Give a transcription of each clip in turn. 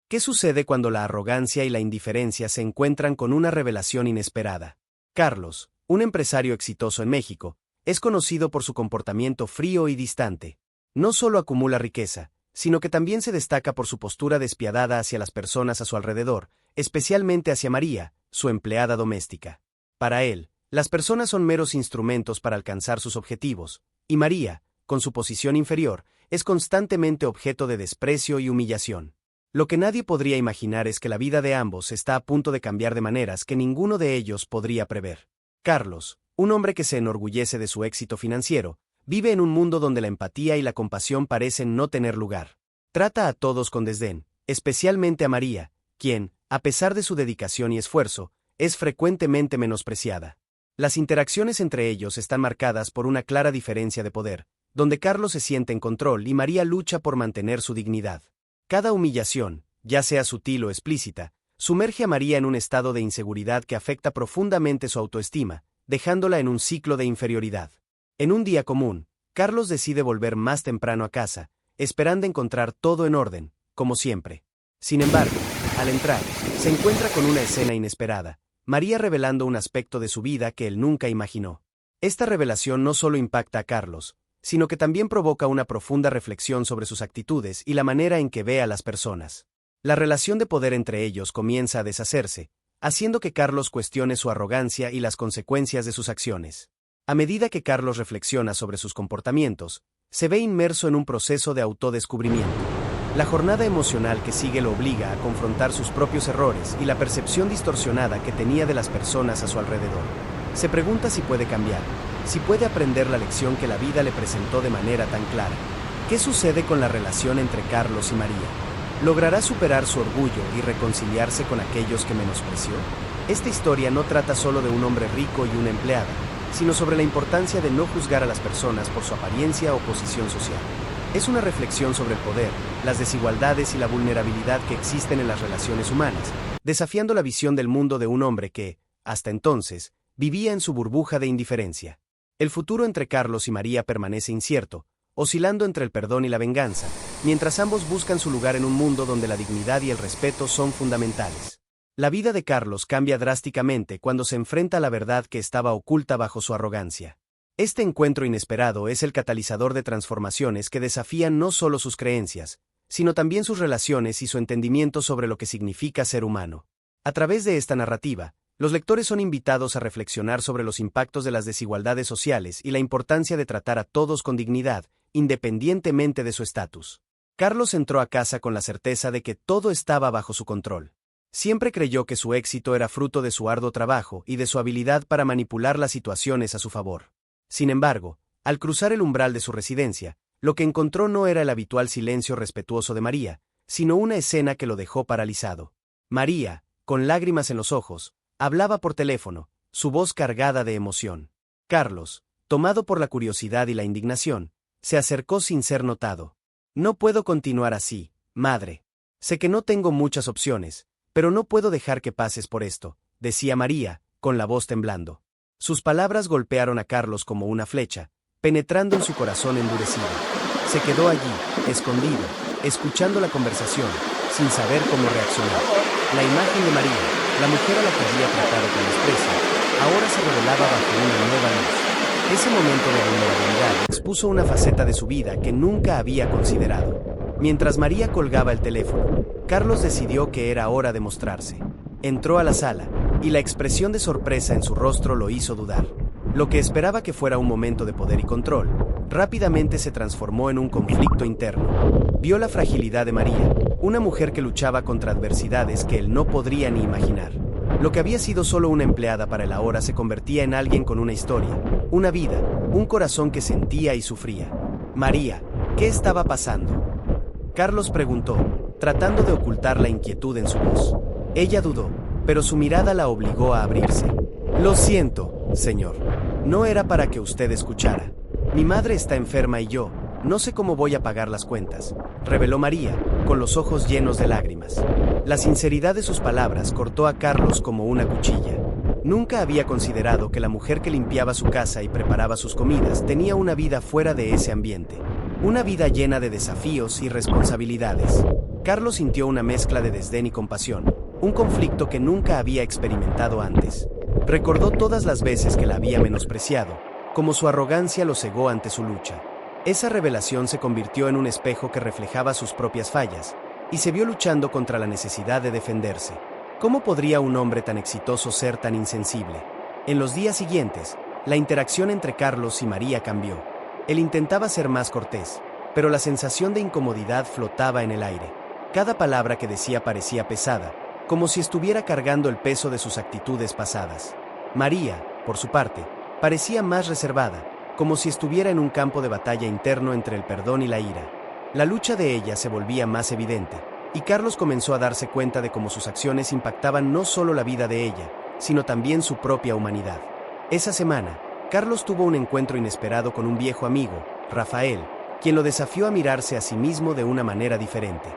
¿Qué sucede cuando la arrogancia y la indiferencia se encuentran con una revelación inesperada? Carlos, un empresario exitoso en México, es conocido por su comportamiento frío y distante. No solo acumula riqueza, sino que también se destaca por su postura despiadada hacia las personas a su alrededor, especialmente hacia María, su empleada doméstica. Para él, las personas son meros instrumentos para alcanzar sus objetivos, y María, con su posición inferior, es constantemente objeto de desprecio y humillación. Lo que nadie podría imaginar es que la vida de ambos está a punto de cambiar de maneras que ninguno de ellos podría prever. Carlos, un hombre que se enorgullece de su éxito financiero, vive en un mundo donde la empatía y la compasión parecen no tener lugar. Trata a todos con desdén, especialmente a María, quien, a pesar de su dedicación y esfuerzo, es frecuentemente menospreciada. Las interacciones entre ellos están marcadas por una clara diferencia de poder, donde Carlos se siente en control y María lucha por mantener su dignidad. Cada humillación, ya sea sutil o explícita, sumerge a María en un estado de inseguridad que afecta profundamente su autoestima, dejándola en un ciclo de inferioridad. En un día común, Carlos decide volver más temprano a casa, esperando encontrar todo en orden, como siempre. Sin embargo, al entrar, se encuentra con una escena inesperada, María revelando un aspecto de su vida que él nunca imaginó. Esta revelación no solo impacta a Carlos, sino que también provoca una profunda reflexión sobre sus actitudes y la manera en que ve a las personas. La relación de poder entre ellos comienza a deshacerse, haciendo que Carlos cuestione su arrogancia y las consecuencias de sus acciones. A medida que Carlos reflexiona sobre sus comportamientos, se ve inmerso en un proceso de autodescubrimiento. La jornada emocional que sigue lo obliga a confrontar sus propios errores y la percepción distorsionada que tenía de las personas a su alrededor. Se pregunta si puede cambiar, si puede aprender la lección que la vida le presentó de manera tan clara. ¿Qué sucede con la relación entre Carlos y María? ¿Logrará superar su orgullo y reconciliarse con aquellos que menospreció? Esta historia no trata solo de un hombre rico y una empleada, sino sobre la importancia de no juzgar a las personas por su apariencia o posición social. Es una reflexión sobre el poder, las desigualdades y la vulnerabilidad que existen en las relaciones humanas, desafiando la visión del mundo de un hombre que, hasta entonces, vivía en su burbuja de indiferencia. El futuro entre Carlos y María permanece incierto, oscilando entre el perdón y la venganza, mientras ambos buscan su lugar en un mundo donde la dignidad y el respeto son fundamentales. La vida de Carlos cambia drásticamente cuando se enfrenta a la verdad que estaba oculta bajo su arrogancia. Este encuentro inesperado es el catalizador de transformaciones que desafían no solo sus creencias, sino también sus relaciones y su entendimiento sobre lo que significa ser humano. A través de esta narrativa, los lectores son invitados a reflexionar sobre los impactos de las desigualdades sociales y la importancia de tratar a todos con dignidad, independientemente de su estatus. Carlos entró a casa con la certeza de que todo estaba bajo su control. Siempre creyó que su éxito era fruto de su arduo trabajo y de su habilidad para manipular las situaciones a su favor. Sin embargo, al cruzar el umbral de su residencia, lo que encontró no era el habitual silencio respetuoso de María, sino una escena que lo dejó paralizado. María, con lágrimas en los ojos, hablaba por teléfono, su voz cargada de emoción. Carlos, tomado por la curiosidad y la indignación, se acercó sin ser notado. «No puedo continuar así, madre. Sé que no tengo muchas opciones, pero no puedo dejar que pases por esto», decía María, con la voz temblando. Sus palabras golpearon a Carlos como una flecha, penetrando en su corazón endurecido. Se quedó allí, escondido, escuchando la conversación, sin saber cómo reaccionar. La imagen de María, la mujer a la que había tratado con desprecio, ahora se revelaba bajo una nueva luz. Ese momento de vulnerabilidad expuso una faceta de su vida que nunca había considerado. Mientras María colgaba el teléfono, Carlos decidió que era hora de mostrarse. Entró a la sala, y la expresión de sorpresa en su rostro lo hizo dudar. Lo que esperaba que fuera un momento de poder y control, rápidamente se transformó en un conflicto interno. Vio la fragilidad de María, una mujer que luchaba contra adversidades que él no podría ni imaginar. Lo que había sido solo una empleada para él ahora se convertía en alguien con una historia, una vida, un corazón que sentía y sufría. «María, ¿qué estaba pasando?», Carlos preguntó, tratando de ocultar la inquietud en su voz. Ella dudó, pero su mirada la obligó a abrirse. «Lo siento, señor. No era para que usted escuchara. Mi madre está enferma y yo, no sé cómo voy a pagar las cuentas», reveló María, con los ojos llenos de lágrimas. La sinceridad de sus palabras cortó a Carlos como una cuchilla. Nunca había considerado que la mujer que limpiaba su casa y preparaba sus comidas tenía una vida fuera de ese ambiente. Una vida llena de desafíos y responsabilidades. Carlos sintió una mezcla de desdén y compasión, un conflicto que nunca había experimentado antes. Recordó todas las veces que la había menospreciado, como su arrogancia lo cegó ante su lucha. Esa revelación se convirtió en un espejo que reflejaba sus propias fallas, y se vio luchando contra la necesidad de defenderse. ¿Cómo podría un hombre tan exitoso ser tan insensible? En los días siguientes, la interacción entre Carlos y María cambió. Él intentaba ser más cortés, pero la sensación de incomodidad flotaba en el aire. Cada palabra que decía parecía pesada, como si estuviera cargando el peso de sus actitudes pasadas. María, por su parte, parecía más reservada, como si estuviera en un campo de batalla interno entre el perdón y la ira. La lucha de ella se volvía más evidente, y Carlos comenzó a darse cuenta de cómo sus acciones impactaban no solo la vida de ella, sino también su propia humanidad. Esa semana, Carlos tuvo un encuentro inesperado con un viejo amigo, Rafael, quien lo desafió a mirarse a sí mismo de una manera diferente.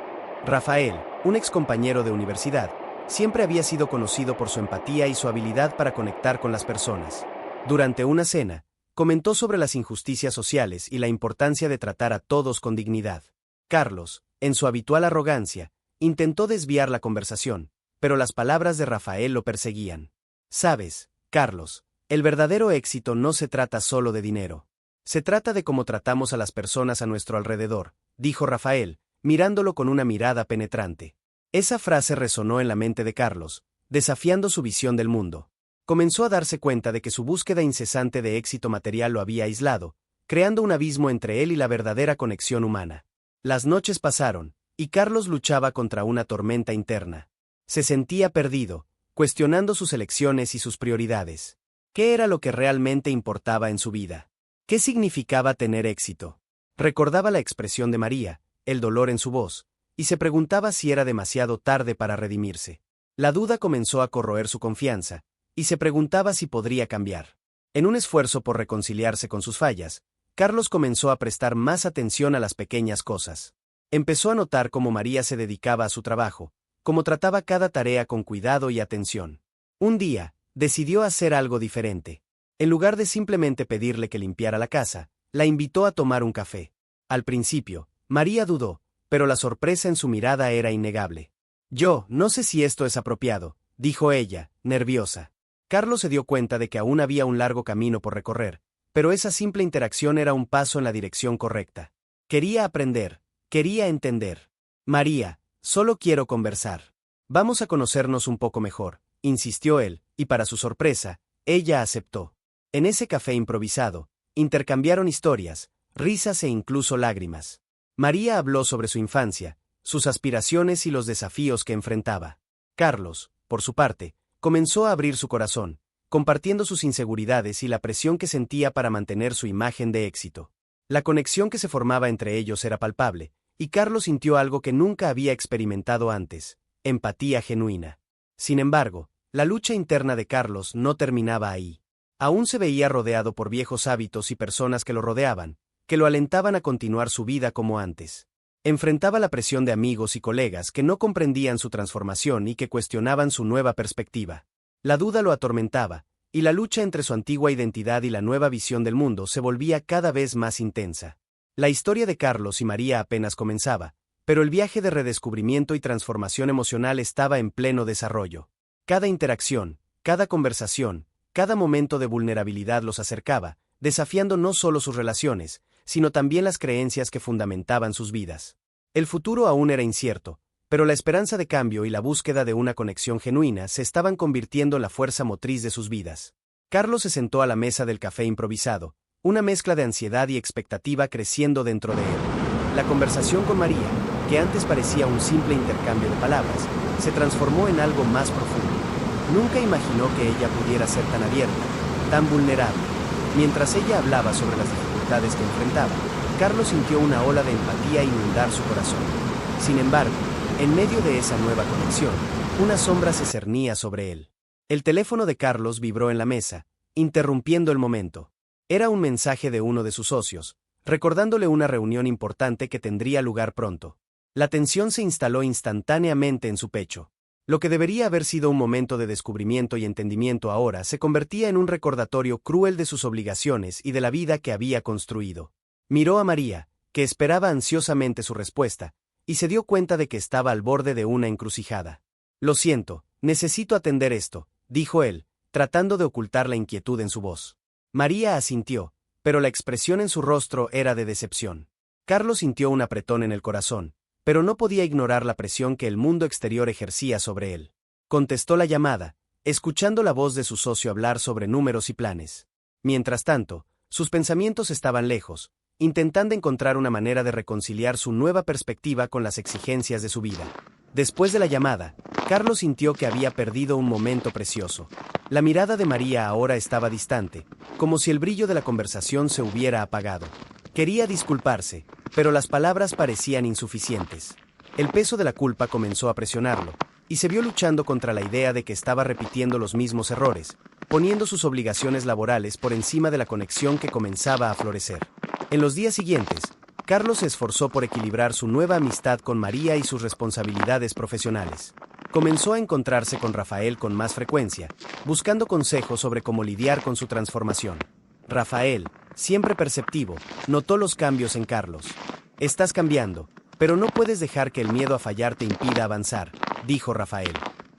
Rafael, un excompañero de universidad, siempre había sido conocido por su empatía y su habilidad para conectar con las personas. Durante una cena, comentó sobre las injusticias sociales y la importancia de tratar a todos con dignidad. Carlos, en su habitual arrogancia, intentó desviar la conversación, pero las palabras de Rafael lo perseguían. «Sabes, Carlos, el verdadero éxito no se trata solo de dinero. Se trata de cómo tratamos a las personas a nuestro alrededor», dijo Rafael, mirándolo con una mirada penetrante. Esa frase resonó en la mente de Carlos, desafiando su visión del mundo. Comenzó a darse cuenta de que su búsqueda incesante de éxito material lo había aislado, creando un abismo entre él y la verdadera conexión humana. Las noches pasaron, y Carlos luchaba contra una tormenta interna. Se sentía perdido, cuestionando sus elecciones y sus prioridades. ¿Qué era lo que realmente importaba en su vida? ¿Qué significaba tener éxito? Recordaba la expresión de María, el dolor en su voz, y se preguntaba si era demasiado tarde para redimirse. La duda comenzó a corroer su confianza, y se preguntaba si podría cambiar. En un esfuerzo por reconciliarse con sus fallas, Carlos comenzó a prestar más atención a las pequeñas cosas. Empezó a notar cómo María se dedicaba a su trabajo, cómo trataba cada tarea con cuidado y atención. Un día, decidió hacer algo diferente. En lugar de simplemente pedirle que limpiara la casa, la invitó a tomar un café. Al principio, María dudó, pero la sorpresa en su mirada era innegable. «Yo no sé si esto es apropiado», dijo ella, nerviosa. Carlos se dio cuenta de que aún había un largo camino por recorrer, pero esa simple interacción era un paso en la dirección correcta. Quería aprender, quería entender. «María, solo quiero conversar. Vamos a conocernos un poco mejor», insistió él, y para su sorpresa, ella aceptó. En ese café improvisado, intercambiaron historias, risas e incluso lágrimas. María habló sobre su infancia, sus aspiraciones y los desafíos que enfrentaba. Carlos, por su parte, comenzó a abrir su corazón, compartiendo sus inseguridades y la presión que sentía para mantener su imagen de éxito. La conexión que se formaba entre ellos era palpable, y Carlos sintió algo que nunca había experimentado antes: empatía genuina. Sin embargo, la lucha interna de Carlos no terminaba ahí. Aún se veía rodeado por viejos hábitos y personas que lo rodeaban, que lo alentaban a continuar su vida como antes. Enfrentaba la presión de amigos y colegas que no comprendían su transformación y que cuestionaban su nueva perspectiva. La duda lo atormentaba, y la lucha entre su antigua identidad y la nueva visión del mundo se volvía cada vez más intensa. La historia de Carlos y María apenas comenzaba, pero el viaje de redescubrimiento y transformación emocional estaba en pleno desarrollo. Cada interacción, cada conversación, cada momento de vulnerabilidad los acercaba, desafiando no solo sus relaciones, sino también las creencias que fundamentaban sus vidas. El futuro aún era incierto, pero la esperanza de cambio y la búsqueda de una conexión genuina se estaban convirtiendo en la fuerza motriz de sus vidas. Carlos se sentó a la mesa del café improvisado, una mezcla de ansiedad y expectativa creciendo dentro de él. La conversación con María, que antes parecía un simple intercambio de palabras, se transformó en algo más profundo. Nunca imaginó que ella pudiera ser tan abierta, tan vulnerable. Mientras ella hablaba sobre las dificultades que enfrentaba, Carlos sintió una ola de empatía inundar su corazón. Sin embargo, en medio de esa nueva conexión, una sombra se cernía sobre él. El teléfono de Carlos vibró en la mesa, interrumpiendo el momento. Era un mensaje de uno de sus socios, recordándole una reunión importante que tendría lugar pronto. La tensión se instaló instantáneamente en su pecho. Lo que debería haber sido un momento de descubrimiento y entendimiento ahora se convertía en un recordatorio cruel de sus obligaciones y de la vida que había construido. Miró a María, que esperaba ansiosamente su respuesta, y se dio cuenta de que estaba al borde de una encrucijada. Lo siento, necesito atender esto, dijo él, tratando de ocultar la inquietud en su voz. María asintió, pero la expresión en su rostro era de decepción. Carlos sintió un apretón en el corazón, pero no podía ignorar la presión que el mundo exterior ejercía sobre él. Contestó la llamada, escuchando la voz de su socio hablar sobre números y planes. Mientras tanto, sus pensamientos estaban lejos, intentando encontrar una manera de reconciliar su nueva perspectiva con las exigencias de su vida. Después de la llamada, Carlos sintió que había perdido un momento precioso. La mirada de María ahora estaba distante, como si el brillo de la conversación se hubiera apagado. Quería disculparse, pero las palabras parecían insuficientes. El peso de la culpa comenzó a presionarlo, y se vio luchando contra la idea de que estaba repitiendo los mismos errores, poniendo sus obligaciones laborales por encima de la conexión que comenzaba a florecer. En los días siguientes, Carlos se esforzó por equilibrar su nueva amistad con María y sus responsabilidades profesionales. Comenzó a encontrarse con Rafael con más frecuencia, buscando consejos sobre cómo lidiar con su transformación. Rafael, siempre perceptivo, notó los cambios en Carlos. Estás cambiando, pero no puedes dejar que el miedo a fallar te impida avanzar, dijo Rafael.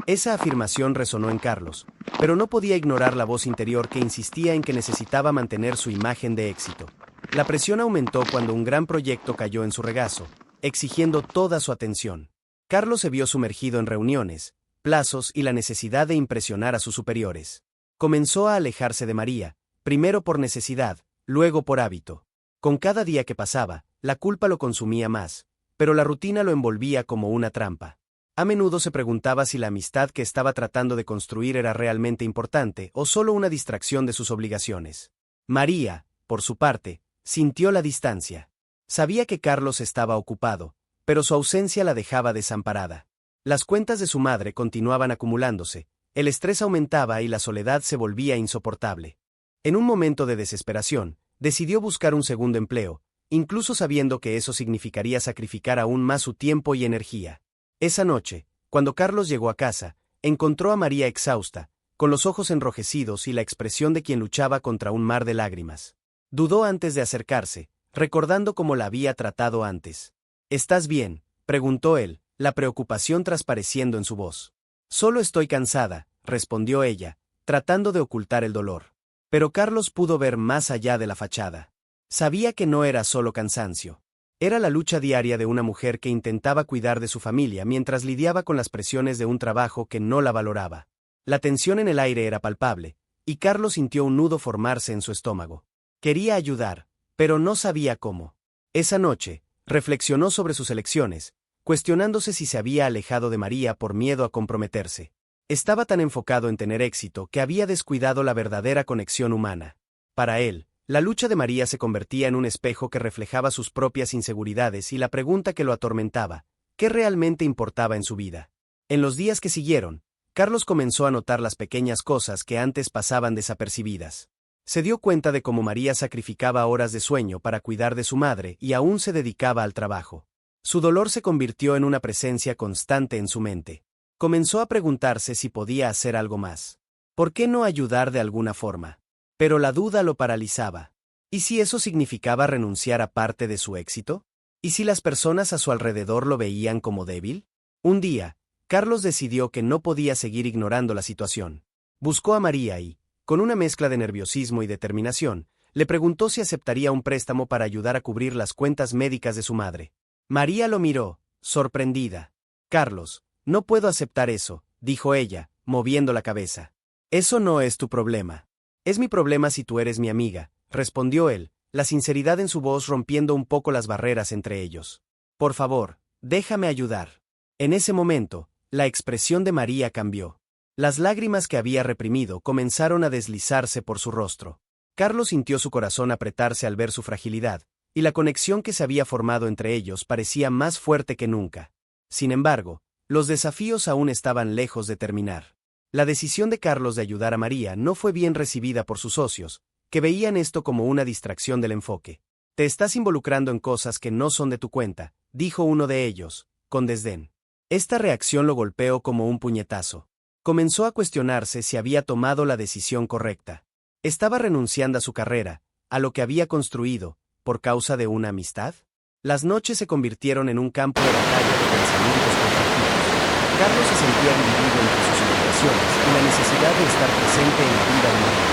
Esa afirmación resonó en Carlos, pero no podía ignorar la voz interior que insistía en que necesitaba mantener su imagen de éxito. La presión aumentó cuando un gran proyecto cayó en su regazo, exigiendo toda su atención. Carlos se vio sumergido en reuniones, plazos y la necesidad de impresionar a sus superiores. Comenzó a alejarse de María, primero por necesidad, luego por hábito. Con cada día que pasaba, la culpa lo consumía más, pero la rutina lo envolvía como una trampa. A menudo se preguntaba si la amistad que estaba tratando de construir era realmente importante o solo una distracción de sus obligaciones. María, por su parte, sintió la distancia. Sabía que Carlos estaba ocupado, pero su ausencia la dejaba desamparada. Las cuentas de su madre continuaban acumulándose, el estrés aumentaba y la soledad se volvía insoportable. En un momento de desesperación, decidió buscar un segundo empleo, incluso sabiendo que eso significaría sacrificar aún más su tiempo y energía. Esa noche, cuando Carlos llegó a casa, encontró a María exhausta, con los ojos enrojecidos y la expresión de quien luchaba contra un mar de lágrimas. Dudó antes de acercarse, recordando cómo la había tratado antes. ¿Estás bien?, preguntó él, la preocupación transpareciendo en su voz. Solo estoy cansada, respondió ella, tratando de ocultar el dolor. Pero Carlos pudo ver más allá de la fachada. Sabía que no era solo cansancio. Era la lucha diaria de una mujer que intentaba cuidar de su familia mientras lidiaba con las presiones de un trabajo que no la valoraba. La tensión en el aire era palpable, y Carlos sintió un nudo formarse en su estómago. Quería ayudar, pero no sabía cómo. Esa noche, reflexionó sobre sus elecciones, cuestionándose si se había alejado de María por miedo a comprometerse. Estaba tan enfocado en tener éxito que había descuidado la verdadera conexión humana. Para él, la lucha de María se convertía en un espejo que reflejaba sus propias inseguridades y la pregunta que lo atormentaba: ¿qué realmente importaba en su vida? En los días que siguieron, Carlos comenzó a notar las pequeñas cosas que antes pasaban desapercibidas. Se dio cuenta de cómo María sacrificaba horas de sueño para cuidar de su madre y aún se dedicaba al trabajo. Su dolor se convirtió en una presencia constante en su mente. Comenzó a preguntarse si podía hacer algo más. ¿Por qué no ayudar de alguna forma? Pero la duda lo paralizaba. ¿Y si eso significaba renunciar a parte de su éxito? ¿Y si las personas a su alrededor lo veían como débil? Un día, Carlos decidió que no podía seguir ignorando la situación. Buscó a María y, con una mezcla de nerviosismo y determinación, le preguntó si aceptaría un préstamo para ayudar a cubrir las cuentas médicas de su madre. María lo miró, sorprendida. Carlos, no puedo aceptar eso, dijo ella, moviendo la cabeza. Eso no es tu problema. Es mi problema si tú eres mi amiga, respondió él, la sinceridad en su voz rompiendo un poco las barreras entre ellos. Por favor, déjame ayudar. En ese momento, la expresión de María cambió. Las lágrimas que había reprimido comenzaron a deslizarse por su rostro. Carlos sintió su corazón apretarse al ver su fragilidad, y la conexión que se había formado entre ellos parecía más fuerte que nunca. Sin embargo, los desafíos aún estaban lejos de terminar. La decisión de Carlos de ayudar a María no fue bien recibida por sus socios, que veían esto como una distracción del enfoque. Te estás involucrando en cosas que no son de tu cuenta, dijo uno de ellos, con desdén. Esta reacción lo golpeó como un puñetazo. Comenzó a cuestionarse si había tomado la decisión correcta. ¿Estaba renunciando a su carrera, a lo que había construido, por causa de una amistad? Las noches se convirtieron en un campo de batalla de pensamientos conflictivos. Carlos se sentía dividido entre sus obligaciones y la necesidad de estar presente en la vida de María.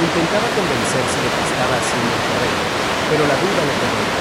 Intentaba convencerse de que estaba haciendo lo correcto, pero la duda lo corroía.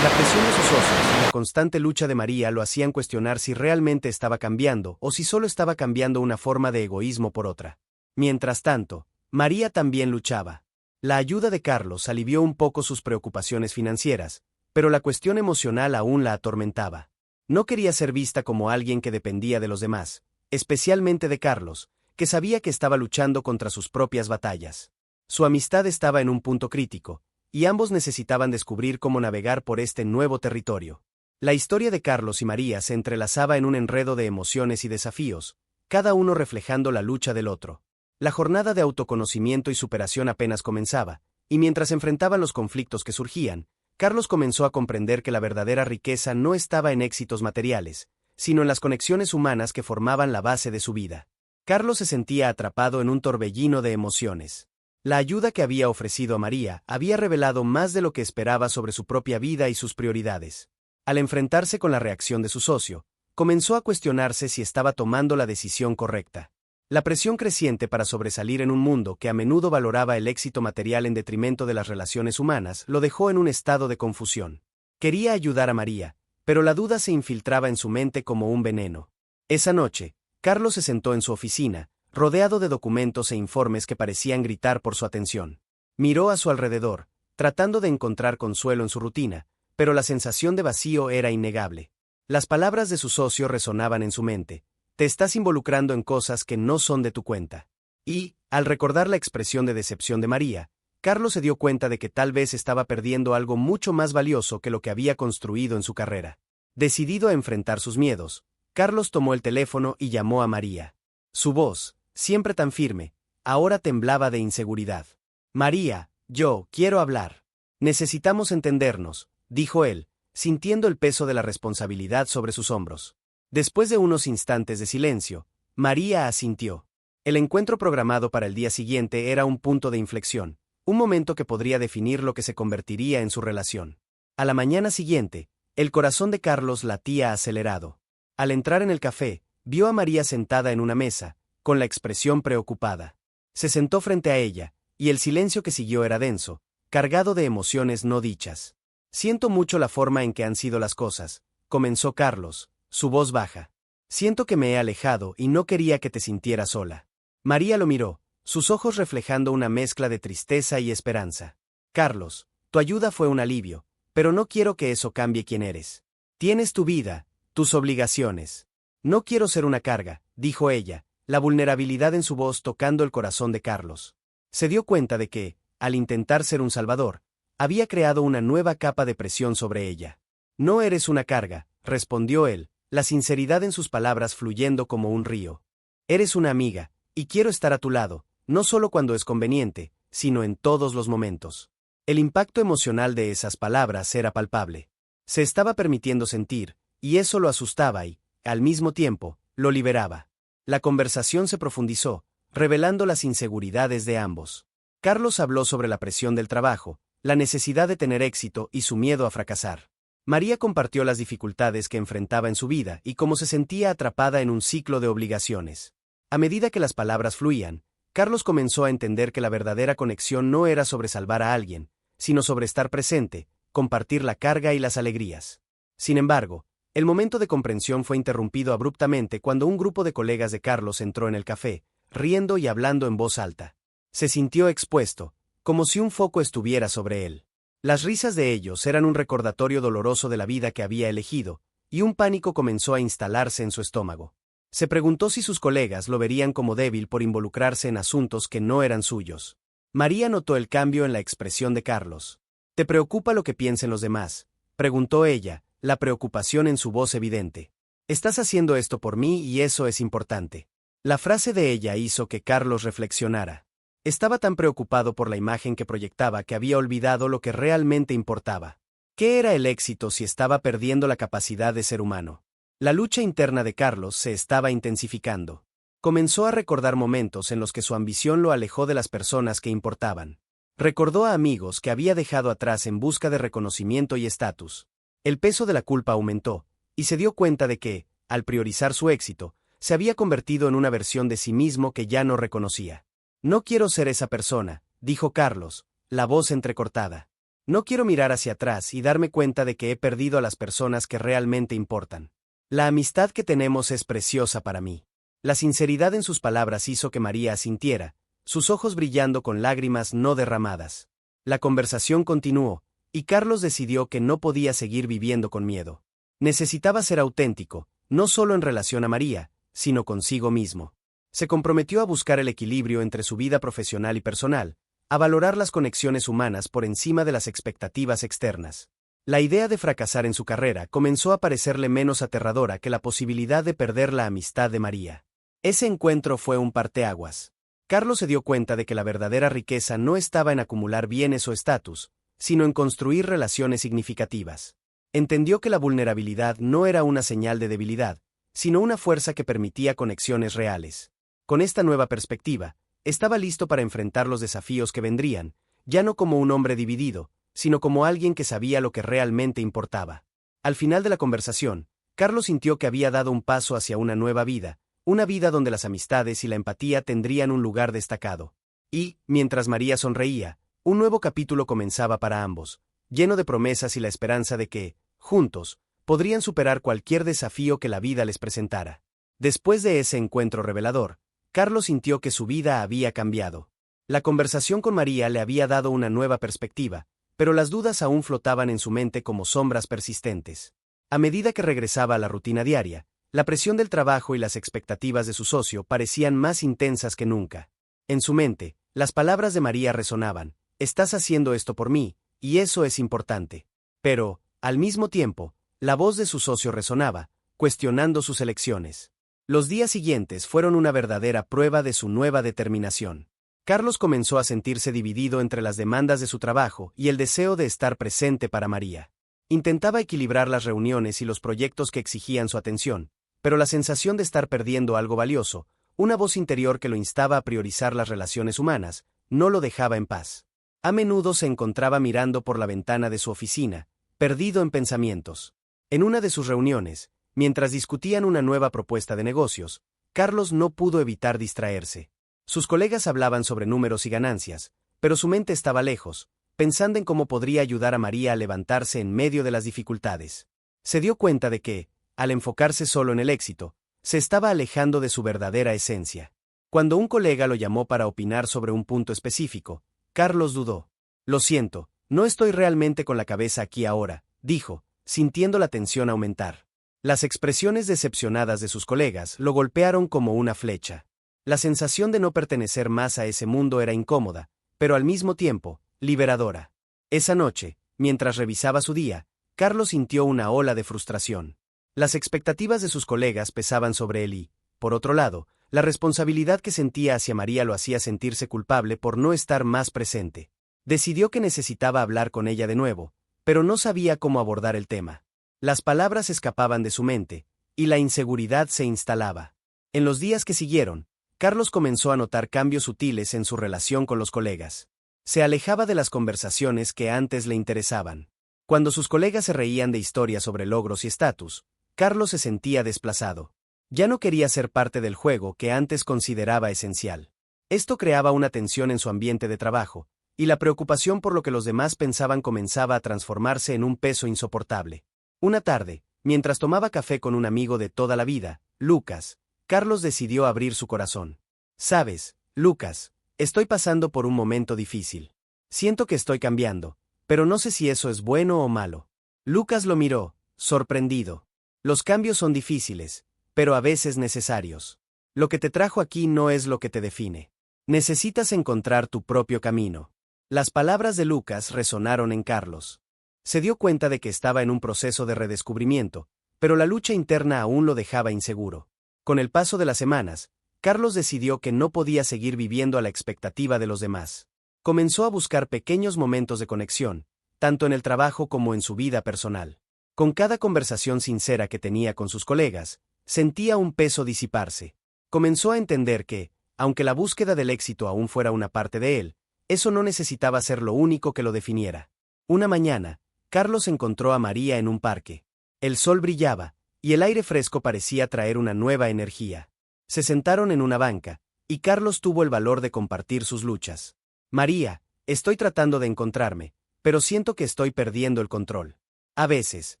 La presión de sus socios y la constante lucha de María lo hacían cuestionar si realmente estaba cambiando o si solo estaba cambiando una forma de egoísmo por otra. Mientras tanto, María también luchaba. La ayuda de Carlos alivió un poco sus preocupaciones financieras, pero la cuestión emocional aún la atormentaba. No quería ser vista como alguien que dependía de los demás, especialmente de Carlos, que sabía que estaba luchando contra sus propias batallas. Su amistad estaba en un punto crítico, y ambos necesitaban descubrir cómo navegar por este nuevo territorio. La historia de Carlos y María se entrelazaba en un enredo de emociones y desafíos, cada uno reflejando la lucha del otro. La jornada de autoconocimiento y superación apenas comenzaba, y mientras enfrentaban los conflictos que surgían, Carlos comenzó a comprender que la verdadera riqueza no estaba en éxitos materiales, sino en las conexiones humanas que formaban la base de su vida. Carlos se sentía atrapado en un torbellino de emociones. La ayuda que había ofrecido a María había revelado más de lo que esperaba sobre su propia vida y sus prioridades. Al enfrentarse con la reacción de su socio, comenzó a cuestionarse si estaba tomando la decisión correcta. La presión creciente para sobresalir en un mundo que a menudo valoraba el éxito material en detrimento de las relaciones humanas lo dejó en un estado de confusión. Quería ayudar a María, pero la duda se infiltraba en su mente como un veneno. Esa noche, Carlos se sentó en su oficina, rodeado de documentos e informes que parecían gritar por su atención. Miró a su alrededor, tratando de encontrar consuelo en su rutina, pero la sensación de vacío era innegable. Las palabras de su socio resonaban en su mente: te estás involucrando en cosas que no son de tu cuenta. Y, al recordar la expresión de decepción de María, Carlos se dio cuenta de que tal vez estaba perdiendo algo mucho más valioso que lo que había construido en su carrera. Decidido a enfrentar sus miedos, Carlos tomó el teléfono y llamó a María. Su voz, siempre tan firme, ahora temblaba de inseguridad. María, yo quiero hablar. Necesitamos entendernos, dijo él, sintiendo el peso de la responsabilidad sobre sus hombros. Después de unos instantes de silencio, María asintió. El encuentro programado para el día siguiente era un punto de inflexión, un momento que podría definir lo que se convertiría en su relación. A la mañana siguiente, el corazón de Carlos latía acelerado. Al entrar en el café, vio a María sentada en una mesa, con la expresión preocupada. Se sentó frente a ella, y el silencio que siguió era denso, cargado de emociones no dichas. Siento mucho la forma en que han sido las cosas, comenzó Carlos, su voz baja. Siento que me he alejado y no quería que te sintieras sola. María lo miró, sus ojos reflejando una mezcla de tristeza y esperanza. Carlos, tu ayuda fue un alivio, pero no quiero que eso cambie quién eres. Tienes tu vida, tus obligaciones. No quiero ser una carga, dijo ella, la vulnerabilidad en su voz tocando el corazón de Carlos. Se dio cuenta de que, al intentar ser un salvador, había creado una nueva capa de presión sobre ella. No eres una carga, respondió él, la sinceridad en sus palabras fluyendo como un río. Eres una amiga, y quiero estar a tu lado, no solo cuando es conveniente, sino en todos los momentos. El impacto emocional de esas palabras era palpable. Se estaba permitiendo sentir, y eso lo asustaba y, al mismo tiempo, lo liberaba. La conversación se profundizó, revelando las inseguridades de ambos. Carlos habló sobre la presión del trabajo, la necesidad de tener éxito y su miedo a fracasar. María compartió las dificultades que enfrentaba en su vida y cómo se sentía atrapada en un ciclo de obligaciones. A medida que las palabras fluían, Carlos comenzó a entender que la verdadera conexión no era sobre salvar a alguien, sino sobre estar presente, compartir la carga y las alegrías. Sin embargo, el momento de comprensión fue interrumpido abruptamente cuando un grupo de colegas de Carlos entró en el café, riendo y hablando en voz alta. Se sintió expuesto, como si un foco estuviera sobre él. Las risas de ellos eran un recordatorio doloroso de la vida que había elegido, y un pánico comenzó a instalarse en su estómago. Se preguntó si sus colegas lo verían como débil por involucrarse en asuntos que no eran suyos. María notó el cambio en la expresión de Carlos. ¿Te preocupa lo que piensen los demás?, preguntó ella, la preocupación en su voz evidente. Estás haciendo esto por mí y eso es importante. La frase de ella hizo que Carlos reflexionara. Estaba tan preocupado por la imagen que proyectaba que había olvidado lo que realmente importaba. ¿Qué era el éxito si estaba perdiendo la capacidad de ser humano? La lucha interna de Carlos se estaba intensificando. Comenzó a recordar momentos en los que su ambición lo alejó de las personas que importaban. Recordó a amigos que había dejado atrás en busca de reconocimiento y estatus. El peso de la culpa aumentó, y se dio cuenta de que, al priorizar su éxito, se había convertido en una versión de sí mismo que ya no reconocía. No quiero ser esa persona, dijo Carlos, la voz entrecortada. No quiero mirar hacia atrás y darme cuenta de que he perdido a las personas que realmente importan. La amistad que tenemos es preciosa para mí. La sinceridad en sus palabras hizo que María asintiera, sus ojos brillando con lágrimas no derramadas. La conversación continuó, y Carlos decidió que no podía seguir viviendo con miedo. Necesitaba ser auténtico, no solo en relación a María, sino consigo mismo. Se comprometió a buscar el equilibrio entre su vida profesional y personal, a valorar las conexiones humanas por encima de las expectativas externas. La idea de fracasar en su carrera comenzó a parecerle menos aterradora que la posibilidad de perder la amistad de María. Ese encuentro fue un parteaguas. Carlos se dio cuenta de que la verdadera riqueza no estaba en acumular bienes o estatus, sino en construir relaciones significativas. Entendió que la vulnerabilidad no era una señal de debilidad, sino una fuerza que permitía conexiones reales. Con esta nueva perspectiva, estaba listo para enfrentar los desafíos que vendrían, ya no como un hombre dividido, sino como alguien que sabía lo que realmente importaba. Al final de la conversación, Carlos sintió que había dado un paso hacia una nueva vida, una vida donde las amistades y la empatía tendrían un lugar destacado. Y, mientras María sonreía, un nuevo capítulo comenzaba para ambos, lleno de promesas y la esperanza de que, juntos, podrían superar cualquier desafío que la vida les presentara. Después de ese encuentro revelador, Carlos sintió que su vida había cambiado. La conversación con María le había dado una nueva perspectiva, pero las dudas aún flotaban en su mente como sombras persistentes. A medida que regresaba a la rutina diaria, la presión del trabajo y las expectativas de su socio parecían más intensas que nunca. En su mente, las palabras de María resonaban: «Estás haciendo esto por mí, y eso es importante». Pero, al mismo tiempo, la voz de su socio resonaba, cuestionando sus elecciones. Los días siguientes fueron una verdadera prueba de su nueva determinación. Carlos comenzó a sentirse dividido entre las demandas de su trabajo y el deseo de estar presente para María. Intentaba equilibrar las reuniones y los proyectos que exigían su atención, pero la sensación de estar perdiendo algo valioso, una voz interior que lo instaba a priorizar las relaciones humanas, no lo dejaba en paz. A menudo se encontraba mirando por la ventana de su oficina, perdido en pensamientos. En una de sus reuniones, mientras discutían una nueva propuesta de negocios, Carlos no pudo evitar distraerse. Sus colegas hablaban sobre números y ganancias, pero su mente estaba lejos, pensando en cómo podría ayudar a María a levantarse en medio de las dificultades. Se dio cuenta de que, al enfocarse solo en el éxito, se estaba alejando de su verdadera esencia. Cuando un colega lo llamó para opinar sobre un punto específico, Carlos dudó. «Lo siento, no estoy realmente con la cabeza aquí ahora», dijo, sintiendo la tensión aumentar. Las expresiones decepcionadas de sus colegas lo golpearon como una flecha. La sensación de no pertenecer más a ese mundo era incómoda, pero al mismo tiempo, liberadora. Esa noche, mientras revisaba su día, Carlos sintió una ola de frustración. Las expectativas de sus colegas pesaban sobre él y, por otro lado, la responsabilidad que sentía hacia María lo hacía sentirse culpable por no estar más presente. Decidió que necesitaba hablar con ella de nuevo, pero no sabía cómo abordar el tema. Las palabras escapaban de su mente, y la inseguridad se instalaba. En los días que siguieron, Carlos comenzó a notar cambios sutiles en su relación con los colegas. Se alejaba de las conversaciones que antes le interesaban. Cuando sus colegas se reían de historias sobre logros y estatus, Carlos se sentía desplazado. Ya no quería ser parte del juego que antes consideraba esencial. Esto creaba una tensión en su ambiente de trabajo, y la preocupación por lo que los demás pensaban comenzaba a transformarse en un peso insoportable. Una tarde, mientras tomaba café con un amigo de toda la vida, Lucas, Carlos decidió abrir su corazón. «Sabes, Lucas, estoy pasando por un momento difícil. Siento que estoy cambiando, pero no sé si eso es bueno o malo». Lucas lo miró, sorprendido. «Los cambios son difíciles, pero a veces necesarios. Lo que te trajo aquí no es lo que te define. Necesitas encontrar tu propio camino». Las palabras de Lucas resonaron en Carlos. Se dio cuenta de que estaba en un proceso de redescubrimiento, pero la lucha interna aún lo dejaba inseguro. Con el paso de las semanas, Carlos decidió que no podía seguir viviendo a la expectativa de los demás. Comenzó a buscar pequeños momentos de conexión, tanto en el trabajo como en su vida personal. Con cada conversación sincera que tenía con sus colegas, sentía un peso disiparse. Comenzó a entender que, aunque la búsqueda del éxito aún fuera una parte de él, eso no necesitaba ser lo único que lo definiera. Una mañana, Carlos encontró a María en un parque. El sol brillaba, y el aire fresco parecía traer una nueva energía. Se sentaron en una banca, y Carlos tuvo el valor de compartir sus luchas. María, estoy tratando de encontrarme, pero siento que estoy perdiendo el control. A veces,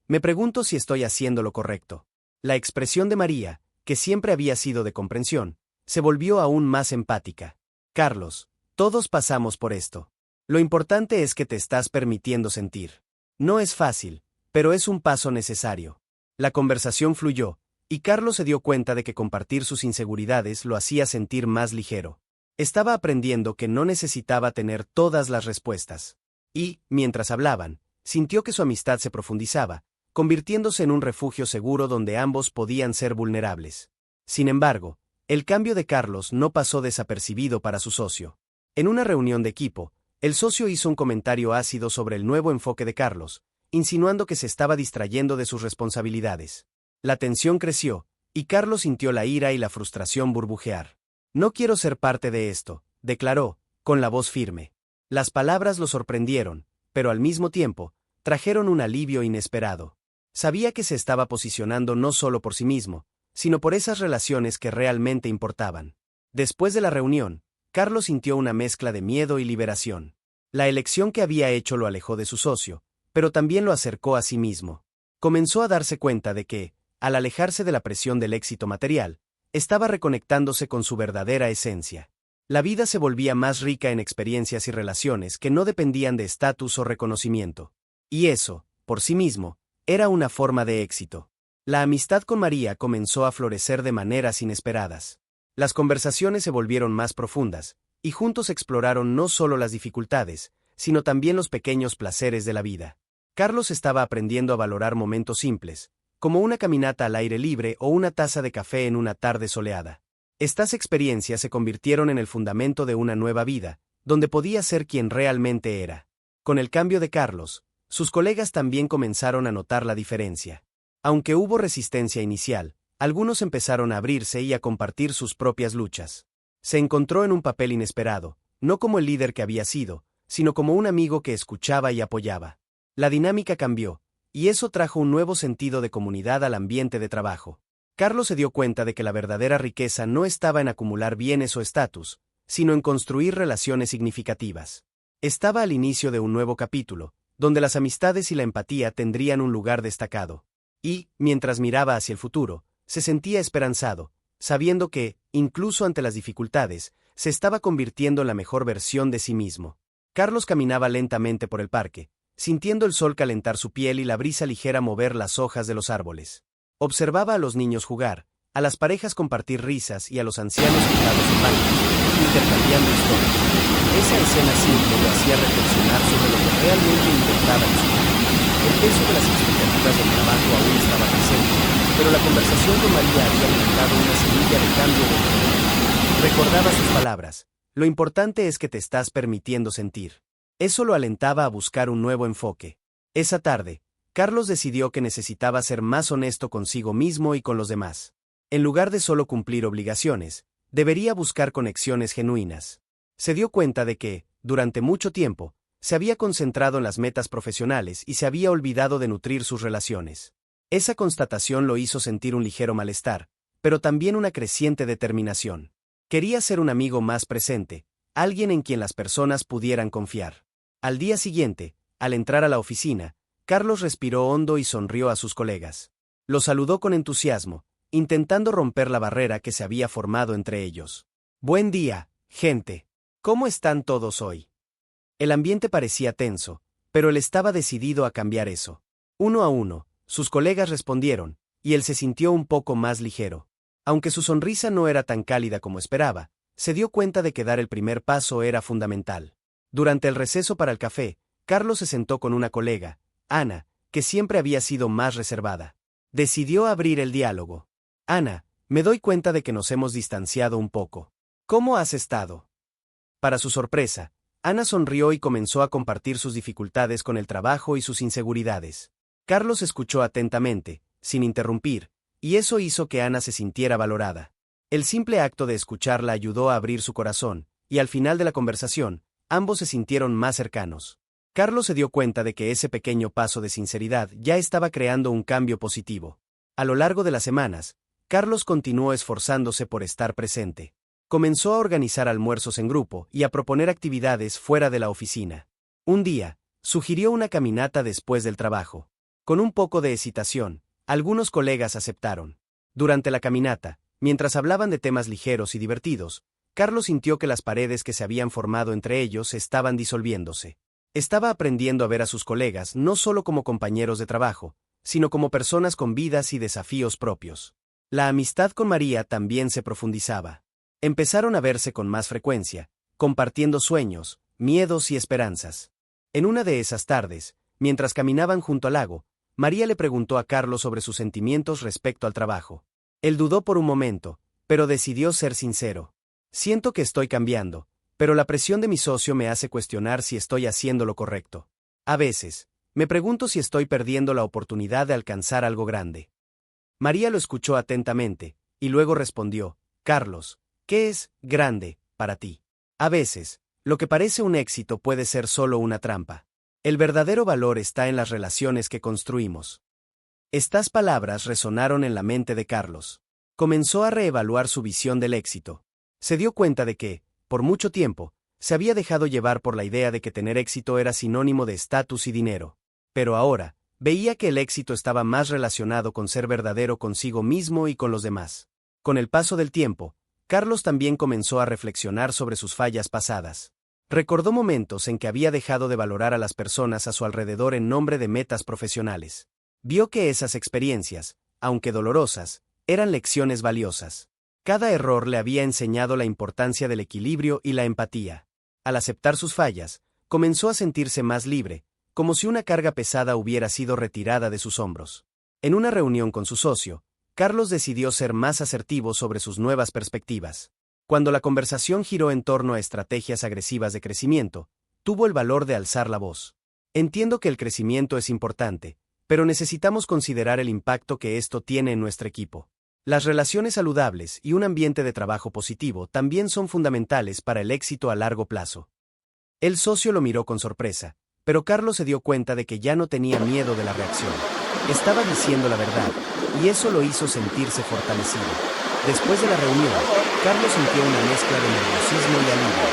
me pregunto si estoy haciendo lo correcto. La expresión de María, que siempre había sido de comprensión, se volvió aún más empática. Carlos, todos pasamos por esto. Lo importante es que te estás permitiendo sentir. No es fácil, pero es un paso necesario. La conversación fluyó, y Carlos se dio cuenta de que compartir sus inseguridades lo hacía sentir más ligero. Estaba aprendiendo que no necesitaba tener todas las respuestas. Y, mientras hablaban, sintió que su amistad se profundizaba, convirtiéndose en un refugio seguro donde ambos podían ser vulnerables. Sin embargo, el cambio de Carlos no pasó desapercibido para su socio. En una reunión de equipo, el socio hizo un comentario ácido sobre el nuevo enfoque de Carlos, insinuando que se estaba distrayendo de sus responsabilidades. La tensión creció, y Carlos sintió la ira y la frustración burbujear. No quiero ser parte de esto, declaró, con la voz firme. Las palabras lo sorprendieron, pero al mismo tiempo, trajeron un alivio inesperado. Sabía que se estaba posicionando no solo por sí mismo, sino por esas relaciones que realmente importaban. Después de la reunión, Carlos sintió una mezcla de miedo y liberación. La elección que había hecho lo alejó de su socio, pero también lo acercó a sí mismo. Comenzó a darse cuenta de que, al alejarse de la presión del éxito material, estaba reconectándose con su verdadera esencia. La vida se volvía más rica en experiencias y relaciones que no dependían de estatus o reconocimiento. Y eso, por sí mismo, era una forma de éxito. La amistad con María comenzó a florecer de maneras inesperadas. Las conversaciones se volvieron más profundas, y juntos exploraron no solo las dificultades, sino también los pequeños placeres de la vida. Carlos estaba aprendiendo a valorar momentos simples, como una caminata al aire libre o una taza de café en una tarde soleada. Estas experiencias se convirtieron en el fundamento de una nueva vida, donde podía ser quien realmente era. Con el cambio de Carlos, sus colegas también comenzaron a notar la diferencia. Aunque hubo resistencia inicial, algunos empezaron a abrirse y a compartir sus propias luchas. Se encontró en un papel inesperado, no como el líder que había sido, sino como un amigo que escuchaba y apoyaba. La dinámica cambió, y eso trajo un nuevo sentido de comunidad al ambiente de trabajo. Carlos se dio cuenta de que la verdadera riqueza no estaba en acumular bienes o estatus, sino en construir relaciones significativas. Estaba al inicio de un nuevo capítulo, donde las amistades y la empatía tendrían un lugar destacado. Y, mientras miraba hacia el futuro, se sentía esperanzado, sabiendo que, incluso ante las dificultades, se estaba convirtiendo en la mejor versión de sí mismo. Carlos caminaba lentamente por el parque, sintiendo el sol calentar su piel y la brisa ligera mover las hojas de los árboles. Observaba a los niños jugar, a las parejas compartir risas y a los ancianos sentados en bancos, intercambiando historias. Esa escena simple lo hacía reflexionar sobre lo que realmente importaba en su vida. El peso de las expectativas del trabajo aún estaba presente, pero la conversación con María había plantado una semilla de cambio dentro de él. Recordaba sus palabras: lo importante es que te estás permitiendo sentir. Eso lo alentaba a buscar un nuevo enfoque. Esa tarde, Carlos decidió que necesitaba ser más honesto consigo mismo y con los demás. En lugar de solo cumplir obligaciones, debería buscar conexiones genuinas. Se dio cuenta de que, durante mucho tiempo, se había concentrado en las metas profesionales y se había olvidado de nutrir sus relaciones. Esa constatación lo hizo sentir un ligero malestar, pero también una creciente determinación. Quería ser un amigo más presente, alguien en quien las personas pudieran confiar. Al día siguiente, al entrar a la oficina, Carlos respiró hondo y sonrió a sus colegas. Los saludó con entusiasmo, intentando romper la barrera que se había formado entre ellos. «Buen día, gente. ¿Cómo están todos hoy?» El ambiente parecía tenso, pero él estaba decidido a cambiar eso. Uno a uno, sus colegas respondieron, y él se sintió un poco más ligero. Aunque su sonrisa no era tan cálida como esperaba, se dio cuenta de que dar el primer paso era fundamental. Durante el receso para el café, Carlos se sentó con una colega, Ana, que siempre había sido más reservada. Decidió abrir el diálogo. «Ana, me doy cuenta de que nos hemos distanciado un poco. ¿Cómo has estado?» Para su sorpresa, Ana sonrió y comenzó a compartir sus dificultades con el trabajo y sus inseguridades. Carlos escuchó atentamente, sin interrumpir, y eso hizo que Ana se sintiera valorada. El simple acto de escucharla ayudó a abrir su corazón, y al final de la conversación, ambos se sintieron más cercanos. Carlos se dio cuenta de que ese pequeño paso de sinceridad ya estaba creando un cambio positivo. A lo largo de las semanas, Carlos continuó esforzándose por estar presente. Comenzó a organizar almuerzos en grupo y a proponer actividades fuera de la oficina. Un día, sugirió una caminata después del trabajo. Con un poco de hesitación, algunos colegas aceptaron. Durante la caminata, mientras hablaban de temas ligeros y divertidos, Carlos sintió que las paredes que se habían formado entre ellos estaban disolviéndose. Estaba aprendiendo a ver a sus colegas no solo como compañeros de trabajo, sino como personas con vidas y desafíos propios. La amistad con María también se profundizaba. Empezaron a verse con más frecuencia, compartiendo sueños, miedos y esperanzas. En una de esas tardes, mientras caminaban junto al lago, María le preguntó a Carlos sobre sus sentimientos respecto al trabajo. Él dudó por un momento, pero decidió ser sincero. Siento que estoy cambiando, pero la presión de mi socio me hace cuestionar si estoy haciendo lo correcto. A veces, me pregunto si estoy perdiendo la oportunidad de alcanzar algo grande. María lo escuchó atentamente, y luego respondió, Carlos, ¿qué es grande para ti? A veces, lo que parece un éxito puede ser solo una trampa. El verdadero valor está en las relaciones que construimos. Estas palabras resonaron en la mente de Carlos. Comenzó a reevaluar su visión del éxito. Se dio cuenta de que, por mucho tiempo, se había dejado llevar por la idea de que tener éxito era sinónimo de estatus y dinero. Pero ahora, veía que el éxito estaba más relacionado con ser verdadero consigo mismo y con los demás. Con el paso del tiempo, Carlos también comenzó a reflexionar sobre sus fallas pasadas. Recordó momentos en que había dejado de valorar a las personas a su alrededor en nombre de metas profesionales. Vio que esas experiencias, aunque dolorosas, eran lecciones valiosas. Cada error le había enseñado la importancia del equilibrio y la empatía. Al aceptar sus fallas, comenzó a sentirse más libre, como si una carga pesada hubiera sido retirada de sus hombros. En una reunión con su socio, Carlos decidió ser más asertivo sobre sus nuevas perspectivas. Cuando la conversación giró en torno a estrategias agresivas de crecimiento, tuvo el valor de alzar la voz. Entiendo que el crecimiento es importante, pero necesitamos considerar el impacto que esto tiene en nuestro equipo. Las relaciones saludables y un ambiente de trabajo positivo también son fundamentales para el éxito a largo plazo. El socio lo miró con sorpresa, pero Carlos se dio cuenta de que ya no tenía miedo de la reacción. Estaba diciendo la verdad, y eso lo hizo sentirse fortalecido. Después de la reunión, Carlos sintió una mezcla de nerviosismo y alivio.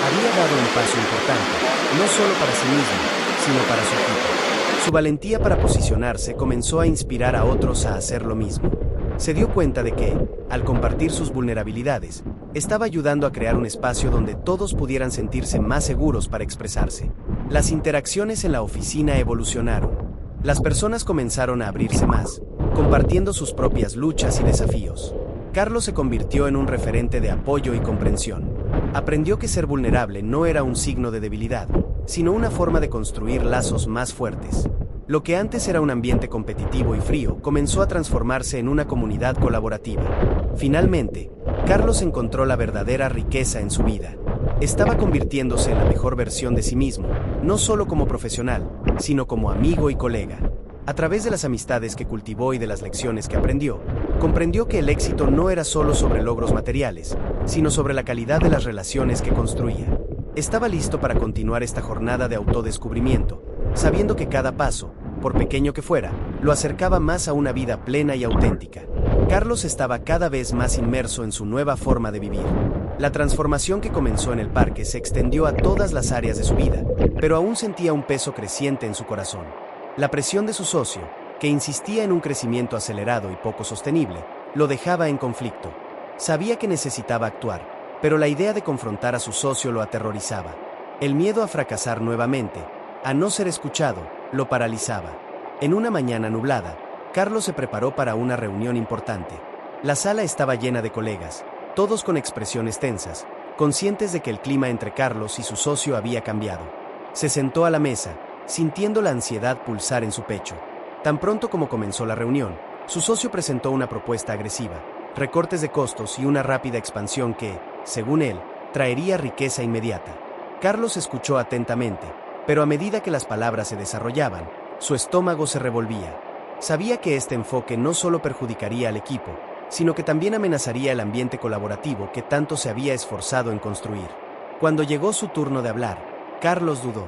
Había dado un paso importante, no solo para sí mismo, sino para su equipo. Su valentía para posicionarse comenzó a inspirar a otros a hacer lo mismo. Se dio cuenta de que, al compartir sus vulnerabilidades, estaba ayudando a crear un espacio donde todos pudieran sentirse más seguros para expresarse. Las interacciones en la oficina evolucionaron. Las personas comenzaron a abrirse más, compartiendo sus propias luchas y desafíos. Carlos se convirtió en un referente de apoyo y comprensión. Aprendió que ser vulnerable no era un signo de debilidad, sino una forma de construir lazos más fuertes. Lo que antes era un ambiente competitivo y frío comenzó a transformarse en una comunidad colaborativa. Finalmente, Carlos encontró la verdadera riqueza en su vida. Estaba convirtiéndose en la mejor versión de sí mismo, no solo como profesional, sino como amigo y colega. A través de las amistades que cultivó y de las lecciones que aprendió, comprendió que el éxito no era solo sobre logros materiales, sino sobre la calidad de las relaciones que construía. Estaba listo para continuar esta jornada de autodescubrimiento, sabiendo que cada paso, por pequeño que fuera, lo acercaba más a una vida plena y auténtica. Carlos estaba cada vez más inmerso en su nueva forma de vivir. La transformación que comenzó en el parque se extendió a todas las áreas de su vida, pero aún sentía un peso creciente en su corazón. La presión de su socio, que insistía en un crecimiento acelerado y poco sostenible, lo dejaba en conflicto. Sabía que necesitaba actuar, pero la idea de confrontar a su socio lo aterrorizaba. El miedo a fracasar nuevamente, a no ser escuchado, lo paralizaba. En una mañana nublada, Carlos se preparó para una reunión importante. La sala estaba llena de colegas, todos con expresiones tensas, conscientes de que el clima entre Carlos y su socio había cambiado. Se sentó a la mesa, sintiendo la ansiedad pulsar en su pecho. Tan pronto como comenzó la reunión, su socio presentó una propuesta agresiva, recortes de costos y una rápida expansión que, según él, traería riqueza inmediata. Carlos escuchó atentamente, pero a medida que las palabras se desarrollaban, su estómago se revolvía. Sabía que este enfoque no solo perjudicaría al equipo, sino que también amenazaría el ambiente colaborativo que tanto se había esforzado en construir. Cuando llegó su turno de hablar, Carlos dudó.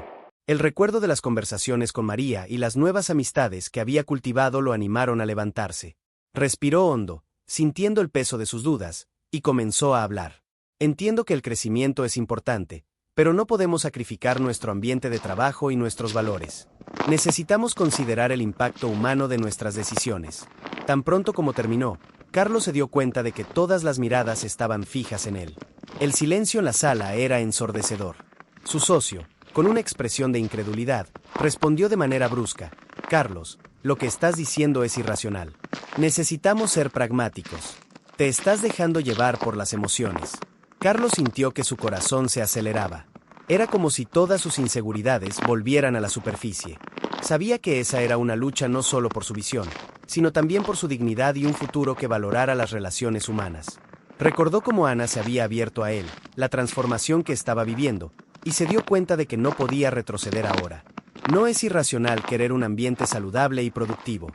El recuerdo de las conversaciones con María y las nuevas amistades que había cultivado lo animaron a levantarse. Respiró hondo, sintiendo el peso de sus dudas, y comenzó a hablar. Entiendo que el crecimiento es importante, pero no podemos sacrificar nuestro ambiente de trabajo y nuestros valores. Necesitamos considerar el impacto humano de nuestras decisiones. Tan pronto como terminó, Carlos se dio cuenta de que todas las miradas estaban fijas en él. El silencio en la sala era ensordecedor. Su socio, con una expresión de incredulidad, respondió de manera brusca: Carlos, lo que estás diciendo es irracional. Necesitamos ser pragmáticos. Te estás dejando llevar por las emociones. Carlos sintió que su corazón se aceleraba. Era como si todas sus inseguridades volvieran a la superficie. Sabía que esa era una lucha no solo por su visión, sino también por su dignidad y un futuro que valorara las relaciones humanas. Recordó cómo Ana se había abierto a él, la transformación que estaba viviendo, y se dio cuenta de que no podía retroceder ahora. No es irracional querer un ambiente saludable y productivo.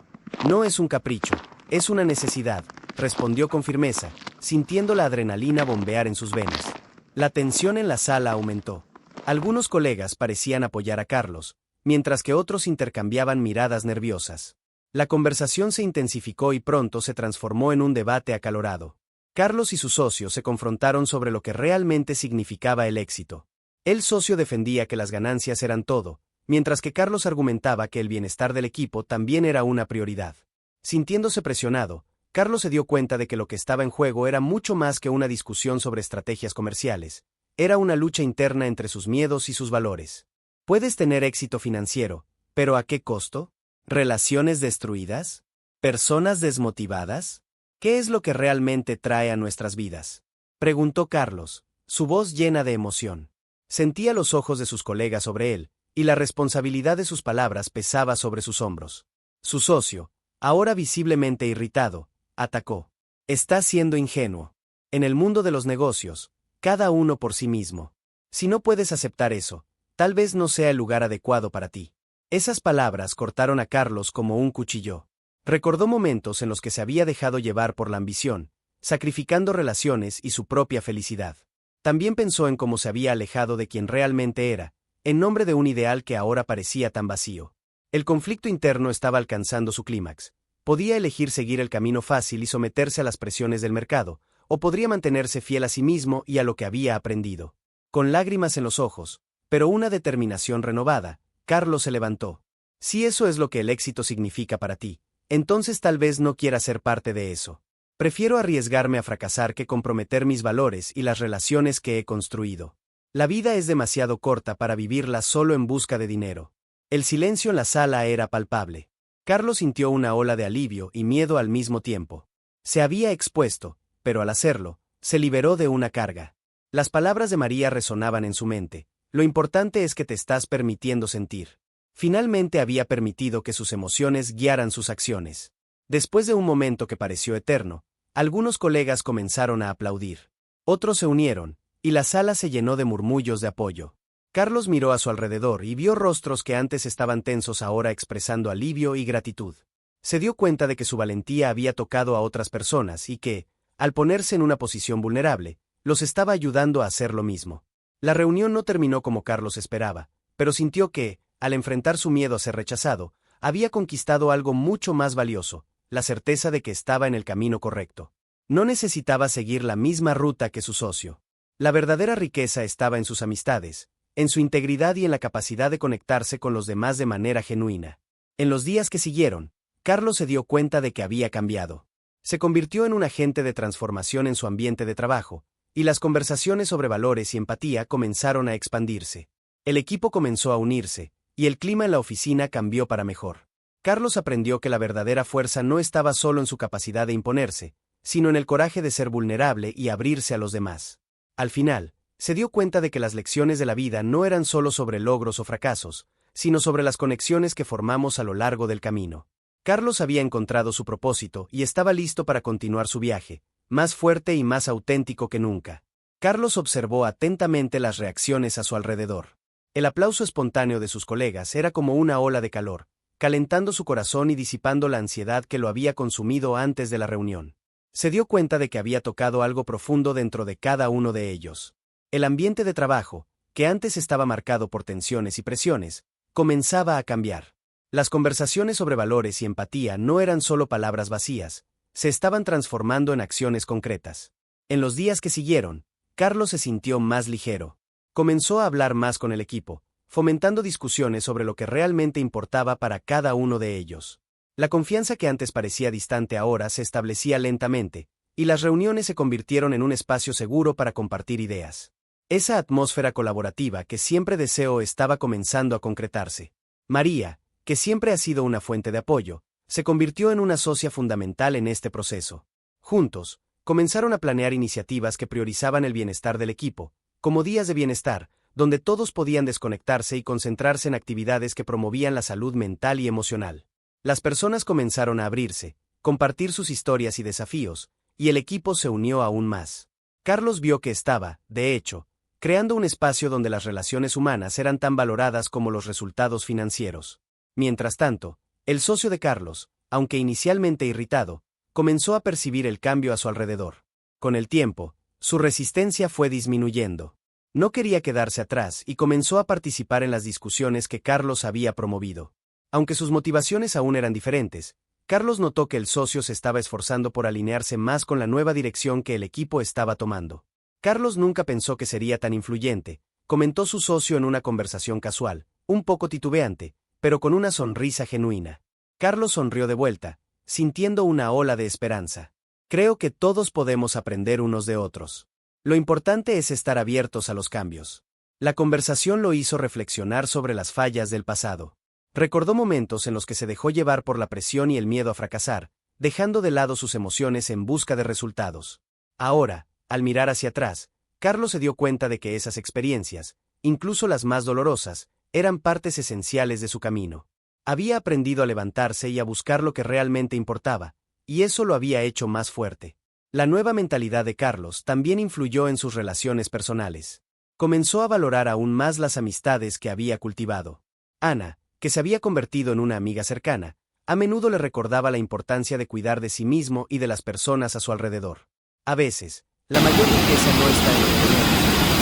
No es un capricho, es una necesidad, respondió con firmeza, sintiendo la adrenalina bombear en sus venas. La tensión en la sala aumentó. Algunos colegas parecían apoyar a Carlos, mientras que otros intercambiaban miradas nerviosas. La conversación se intensificó y pronto se transformó en un debate acalorado. Carlos y su socio se confrontaron sobre lo que realmente significaba el éxito. El socio defendía que las ganancias eran todo, mientras que Carlos argumentaba que el bienestar del equipo también era una prioridad. Sintiéndose presionado, Carlos se dio cuenta de que lo que estaba en juego era mucho más que una discusión sobre estrategias comerciales. Era una lucha interna entre sus miedos y sus valores. Puedes tener éxito financiero, ¿pero a qué costo? ¿Relaciones destruidas? ¿Personas desmotivadas? ¿Qué es lo que realmente trae a nuestras vidas?, preguntó Carlos, su voz llena de emoción. Sentía los ojos de sus colegas sobre él, y la responsabilidad de sus palabras pesaba sobre sus hombros. Su socio, ahora visiblemente irritado, atacó: estás siendo ingenuo. En el mundo de los negocios, cada uno por sí mismo. Si no puedes aceptar eso, tal vez no sea el lugar adecuado para ti. Esas palabras cortaron a Carlos como un cuchillo. Recordó momentos en los que se había dejado llevar por la ambición, sacrificando relaciones y su propia felicidad. También pensó en cómo se había alejado de quien realmente era, en nombre de un ideal que ahora parecía tan vacío. El conflicto interno estaba alcanzando su clímax. Podía elegir seguir el camino fácil y someterse a las presiones del mercado, o podría mantenerse fiel a sí mismo y a lo que había aprendido. Con lágrimas en los ojos, pero una determinación renovada, Carlos se levantó. Si eso es lo que el éxito significa para ti, entonces tal vez no quiera ser parte de eso. Prefiero arriesgarme a fracasar que comprometer mis valores y las relaciones que he construido. La vida es demasiado corta para vivirla solo en busca de dinero. El silencio en la sala era palpable. Carlos sintió una ola de alivio y miedo al mismo tiempo. Se había expuesto, pero al hacerlo, se liberó de una carga. Las palabras de María resonaban en su mente: lo importante es que te estás permitiendo sentir. Finalmente había permitido que sus emociones guiaran sus acciones. Después de un momento que pareció eterno, algunos colegas comenzaron a aplaudir. Otros se unieron, y la sala se llenó de murmullos de apoyo. Carlos miró a su alrededor y vio rostros que antes estaban tensos ahora expresando alivio y gratitud. Se dio cuenta de que su valentía había tocado a otras personas y que, al ponerse en una posición vulnerable, los estaba ayudando a hacer lo mismo. La reunión no terminó como Carlos esperaba, pero sintió que, al enfrentar su miedo a ser rechazado, había conquistado algo mucho más valioso: la certeza de que estaba en el camino correcto. No necesitaba seguir la misma ruta que su socio. La verdadera riqueza estaba en sus amistades, en su integridad y en la capacidad de conectarse con los demás de manera genuina. En los días que siguieron, Carlos se dio cuenta de que había cambiado. Se convirtió en un agente de transformación en su ambiente de trabajo, y las conversaciones sobre valores y empatía comenzaron a expandirse. El equipo comenzó a unirse, y el clima en la oficina cambió para mejor. Carlos aprendió que la verdadera fuerza no estaba solo en su capacidad de imponerse, sino en el coraje de ser vulnerable y abrirse a los demás. Al final, se dio cuenta de que las lecciones de la vida no eran solo sobre logros o fracasos, sino sobre las conexiones que formamos a lo largo del camino. Carlos había encontrado su propósito y estaba listo para continuar su viaje, más fuerte y más auténtico que nunca. Carlos observó atentamente las reacciones a su alrededor. El aplauso espontáneo de sus colegas era como una ola de calor, calentando su corazón y disipando la ansiedad que lo había consumido antes de la reunión. Se dio cuenta de que había tocado algo profundo dentro de cada uno de ellos. El ambiente de trabajo, que antes estaba marcado por tensiones y presiones, comenzaba a cambiar. Las conversaciones sobre valores y empatía no eran solo palabras vacías, se estaban transformando en acciones concretas. En los días que siguieron, Carlos se sintió más ligero. Comenzó a hablar más con el equipo, fomentando discusiones sobre lo que realmente importaba para cada uno de ellos. La confianza que antes parecía distante ahora se establecía lentamente, y las reuniones se convirtieron en un espacio seguro para compartir ideas. Esa atmósfera colaborativa que siempre deseó estaba comenzando a concretarse. María, que siempre ha sido una fuente de apoyo, se convirtió en una socia fundamental en este proceso. Juntos, comenzaron a planear iniciativas que priorizaban el bienestar del equipo, como días de bienestar, donde todos podían desconectarse y concentrarse en actividades que promovían la salud mental y emocional. Las personas comenzaron a abrirse, compartir sus historias y desafíos, y el equipo se unió aún más. Carlos vio que estaba, de hecho, creando un espacio donde las relaciones humanas eran tan valoradas como los resultados financieros. Mientras tanto, el socio de Carlos, aunque inicialmente irritado, comenzó a percibir el cambio a su alrededor. Con el tiempo, su resistencia fue disminuyendo. No quería quedarse atrás y comenzó a participar en las discusiones que Carlos había promovido. Aunque sus motivaciones aún eran diferentes, Carlos notó que el socio se estaba esforzando por alinearse más con la nueva dirección que el equipo estaba tomando. Carlos nunca pensó que sería tan influyente, comentó su socio en una conversación casual, un poco titubeante, pero con una sonrisa genuina. Carlos sonrió de vuelta, sintiendo una ola de esperanza. Creo que todos podemos aprender unos de otros. Lo importante es estar abiertos a los cambios. La conversación lo hizo reflexionar sobre las fallas del pasado. Recordó momentos en los que se dejó llevar por la presión y el miedo a fracasar, dejando de lado sus emociones en busca de resultados. Ahora, al mirar hacia atrás, Carlos se dio cuenta de que esas experiencias, incluso las más dolorosas, eran partes esenciales de su camino. Había aprendido a levantarse y a buscar lo que realmente importaba, y eso lo había hecho más fuerte. La nueva mentalidad de Carlos también influyó en sus relaciones personales. Comenzó a valorar aún más las amistades que había cultivado. Ana, que se había convertido en una amiga cercana, a menudo le recordaba la importancia de cuidar de sí mismo y de las personas a su alrededor. A veces, la mayor riqueza no está en lo que tenemos,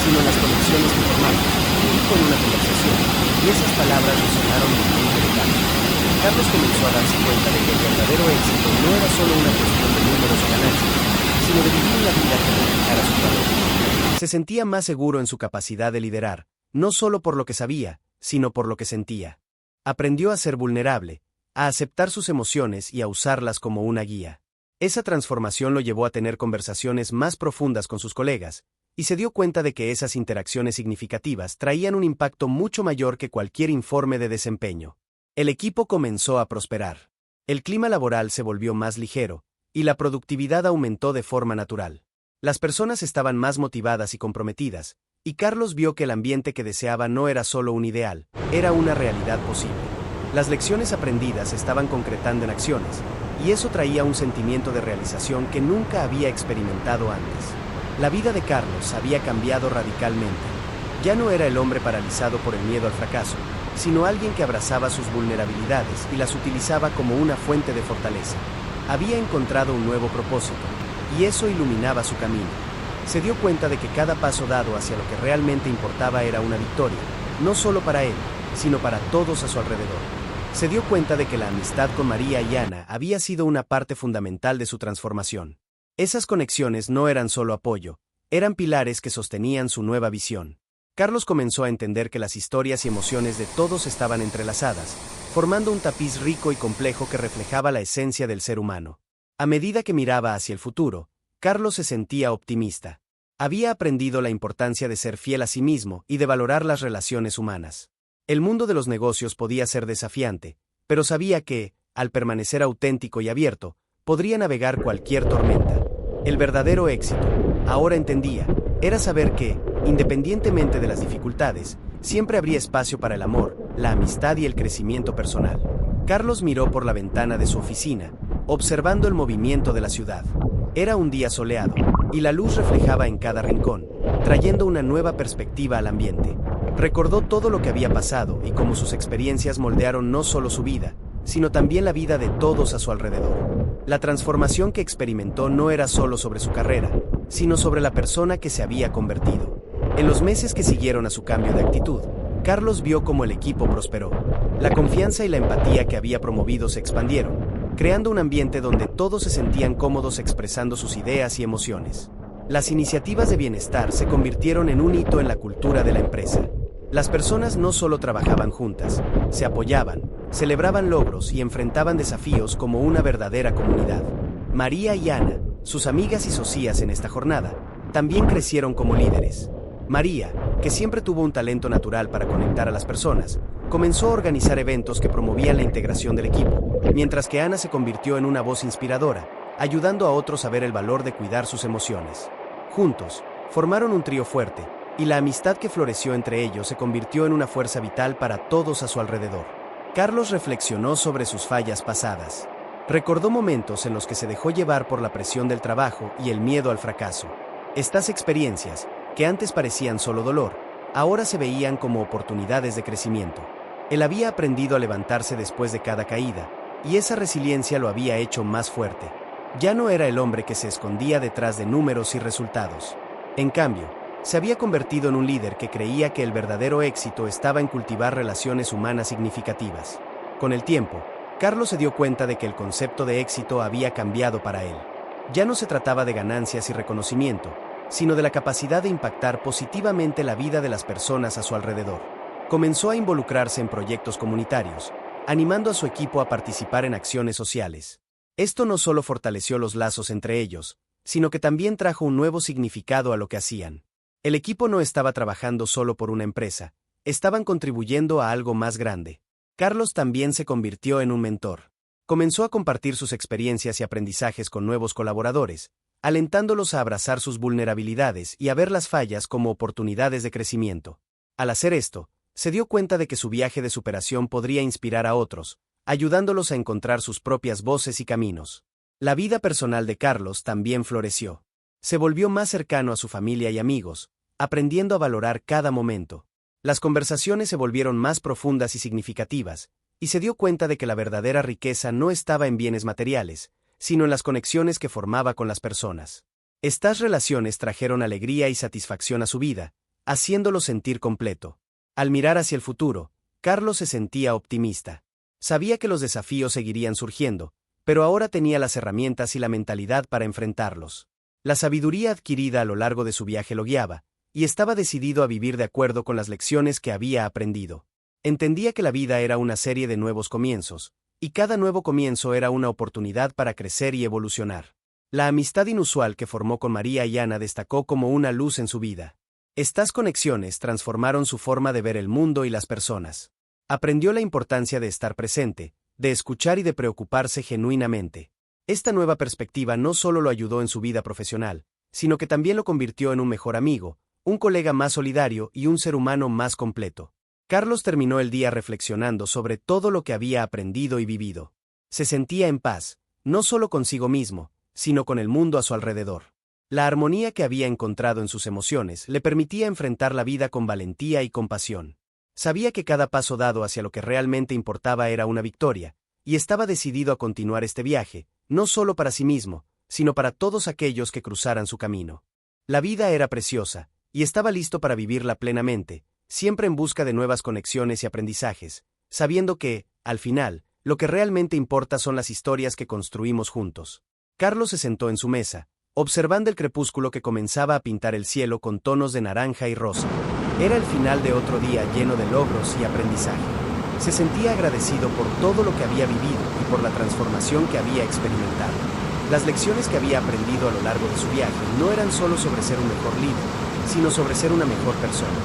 sino en las conexiones que formamos, dijo en una conversación, y esas palabras resonaron en el mente de Carlos. Carlos comenzó a darse cuenta de que el verdadero éxito no era solo una cuestión de números o ganancias, sino de vivir una vida que reflejara su valor. Se sentía más seguro en su capacidad de liderar, no solo por lo que sabía, sino por lo que sentía. Aprendió a ser vulnerable, a aceptar sus emociones y a usarlas como una guía. Esa transformación lo llevó a tener conversaciones más profundas con sus colegas, y se dio cuenta de que esas interacciones significativas traían un impacto mucho mayor que cualquier informe de desempeño. El equipo comenzó a prosperar. El clima laboral se volvió más ligero, y la productividad aumentó de forma natural. Las personas estaban más motivadas y comprometidas, y Carlos vio que el ambiente que deseaba no era solo un ideal, era una realidad posible. Las lecciones aprendidas se estaban concretando en acciones, y eso traía un sentimiento de realización que nunca había experimentado antes. La vida de Carlos había cambiado radicalmente. Ya no era el hombre paralizado por el miedo al fracaso, sino alguien que abrazaba sus vulnerabilidades y las utilizaba como una fuente de fortaleza. Había encontrado un nuevo propósito, y eso iluminaba su camino. Se dio cuenta de que cada paso dado hacia lo que realmente importaba era una victoria, no solo para él, sino para todos a su alrededor. Se dio cuenta de que la amistad con María y Ana había sido una parte fundamental de su transformación. Esas conexiones no eran solo apoyo, eran pilares que sostenían su nueva visión. Carlos comenzó a entender que las historias y emociones de todos estaban entrelazadas, formando un tapiz rico y complejo que reflejaba la esencia del ser humano. A medida que miraba hacia el futuro, Carlos se sentía optimista. Había aprendido la importancia de ser fiel a sí mismo y de valorar las relaciones humanas. El mundo de los negocios podía ser desafiante, pero sabía que, al permanecer auténtico y abierto, podría navegar cualquier tormenta. El verdadero éxito, ahora entendía, era saber que, independientemente de las dificultades, siempre habría espacio para el amor, la amistad y el crecimiento personal. Carlos miró por la ventana de su oficina, observando el movimiento de la ciudad. Era un día soleado, y la luz reflejaba en cada rincón, trayendo una nueva perspectiva al ambiente. Recordó todo lo que había pasado y cómo sus experiencias moldearon no solo su vida, sino también la vida de todos a su alrededor. La transformación que experimentó no era solo sobre su carrera, sino sobre la persona que se había convertido. En los meses que siguieron a su cambio de actitud, Carlos vio cómo el equipo prosperó. La confianza y la empatía que había promovido se expandieron, creando un ambiente donde todos se sentían cómodos expresando sus ideas y emociones. Las iniciativas de bienestar se convirtieron en un hito en la cultura de la empresa. Las personas no solo trabajaban juntas, se apoyaban, celebraban logros y enfrentaban desafíos como una verdadera comunidad. María y Ana, sus amigas y socias en esta jornada, también crecieron como líderes. María, que siempre tuvo un talento natural para conectar a las personas, comenzó a organizar eventos que promovían la integración del equipo, mientras que Ana se convirtió en una voz inspiradora, ayudando a otros a ver el valor de cuidar sus emociones. Juntos, formaron un trío fuerte, y la amistad que floreció entre ellos se convirtió en una fuerza vital para todos a su alrededor. Carlos reflexionó sobre sus fallas pasadas. Recordó momentos en los que se dejó llevar por la presión del trabajo y el miedo al fracaso. Estas experiencias, que antes parecían solo dolor, ahora se veían como oportunidades de crecimiento. Él había aprendido a levantarse después de cada caída, y esa resiliencia lo había hecho más fuerte. Ya no era el hombre que se escondía detrás de números y resultados. En cambio, se había convertido en un líder que creía que el verdadero éxito estaba en cultivar relaciones humanas significativas. Con el tiempo, Carlos se dio cuenta de que el concepto de éxito había cambiado para él. Ya no se trataba de ganancias y reconocimiento, sino de la capacidad de impactar positivamente la vida de las personas a su alrededor. Comenzó a involucrarse en proyectos comunitarios, animando a su equipo a participar en acciones sociales. Esto no solo fortaleció los lazos entre ellos, sino que también trajo un nuevo significado a lo que hacían. El equipo no estaba trabajando solo por una empresa, estaban contribuyendo a algo más grande. Carlos también se convirtió en un mentor. Comenzó a compartir sus experiencias y aprendizajes con nuevos colaboradores, alentándolos a abrazar sus vulnerabilidades y a ver las fallas como oportunidades de crecimiento. Al hacer esto, se dio cuenta de que su viaje de superación podría inspirar a otros, ayudándolos a encontrar sus propias voces y caminos. La vida personal de Carlos también floreció. Se volvió más cercano a su familia y amigos, aprendiendo a valorar cada momento. Las conversaciones se volvieron más profundas y significativas, y se dio cuenta de que la verdadera riqueza no estaba en bienes materiales, sino en las conexiones que formaba con las personas. Estas relaciones trajeron alegría y satisfacción a su vida, haciéndolo sentir completo. Al mirar hacia el futuro, Carlos se sentía optimista. Sabía que los desafíos seguirían surgiendo, pero ahora tenía las herramientas y la mentalidad para enfrentarlos. La sabiduría adquirida a lo largo de su viaje lo guiaba, y estaba decidido a vivir de acuerdo con las lecciones que había aprendido. Entendía que la vida era una serie de nuevos comienzos, y cada nuevo comienzo era una oportunidad para crecer y evolucionar. La amistad inusual que formó con María y Ana destacó como una luz en su vida. Estas conexiones transformaron su forma de ver el mundo y las personas. Aprendió la importancia de estar presente, de escuchar y de preocuparse genuinamente. Esta nueva perspectiva no solo lo ayudó en su vida profesional, sino que también lo convirtió en un mejor amigo, un colega más solidario y un ser humano más completo. Carlos terminó el día reflexionando sobre todo lo que había aprendido y vivido. Se sentía en paz, no solo consigo mismo, sino con el mundo a su alrededor. La armonía que había encontrado en sus emociones le permitía enfrentar la vida con valentía y compasión. Sabía que cada paso dado hacia lo que realmente importaba era una victoria, y estaba decidido a continuar este viaje, no solo para sí mismo, sino para todos aquellos que cruzaran su camino. La vida era preciosa, y estaba listo para vivirla plenamente, siempre en busca de nuevas conexiones y aprendizajes, sabiendo que, al final, lo que realmente importa son las historias que construimos juntos. Carlos se sentó en su mesa, observando el crepúsculo que comenzaba a pintar el cielo con tonos de naranja y rosa. Era el final de otro día lleno de logros y aprendizaje. Se sentía agradecido por todo lo que había vivido y por la transformación que había experimentado. Las lecciones que había aprendido a lo largo de su viaje no eran solo sobre ser un mejor líder, sino sobre ser una mejor persona.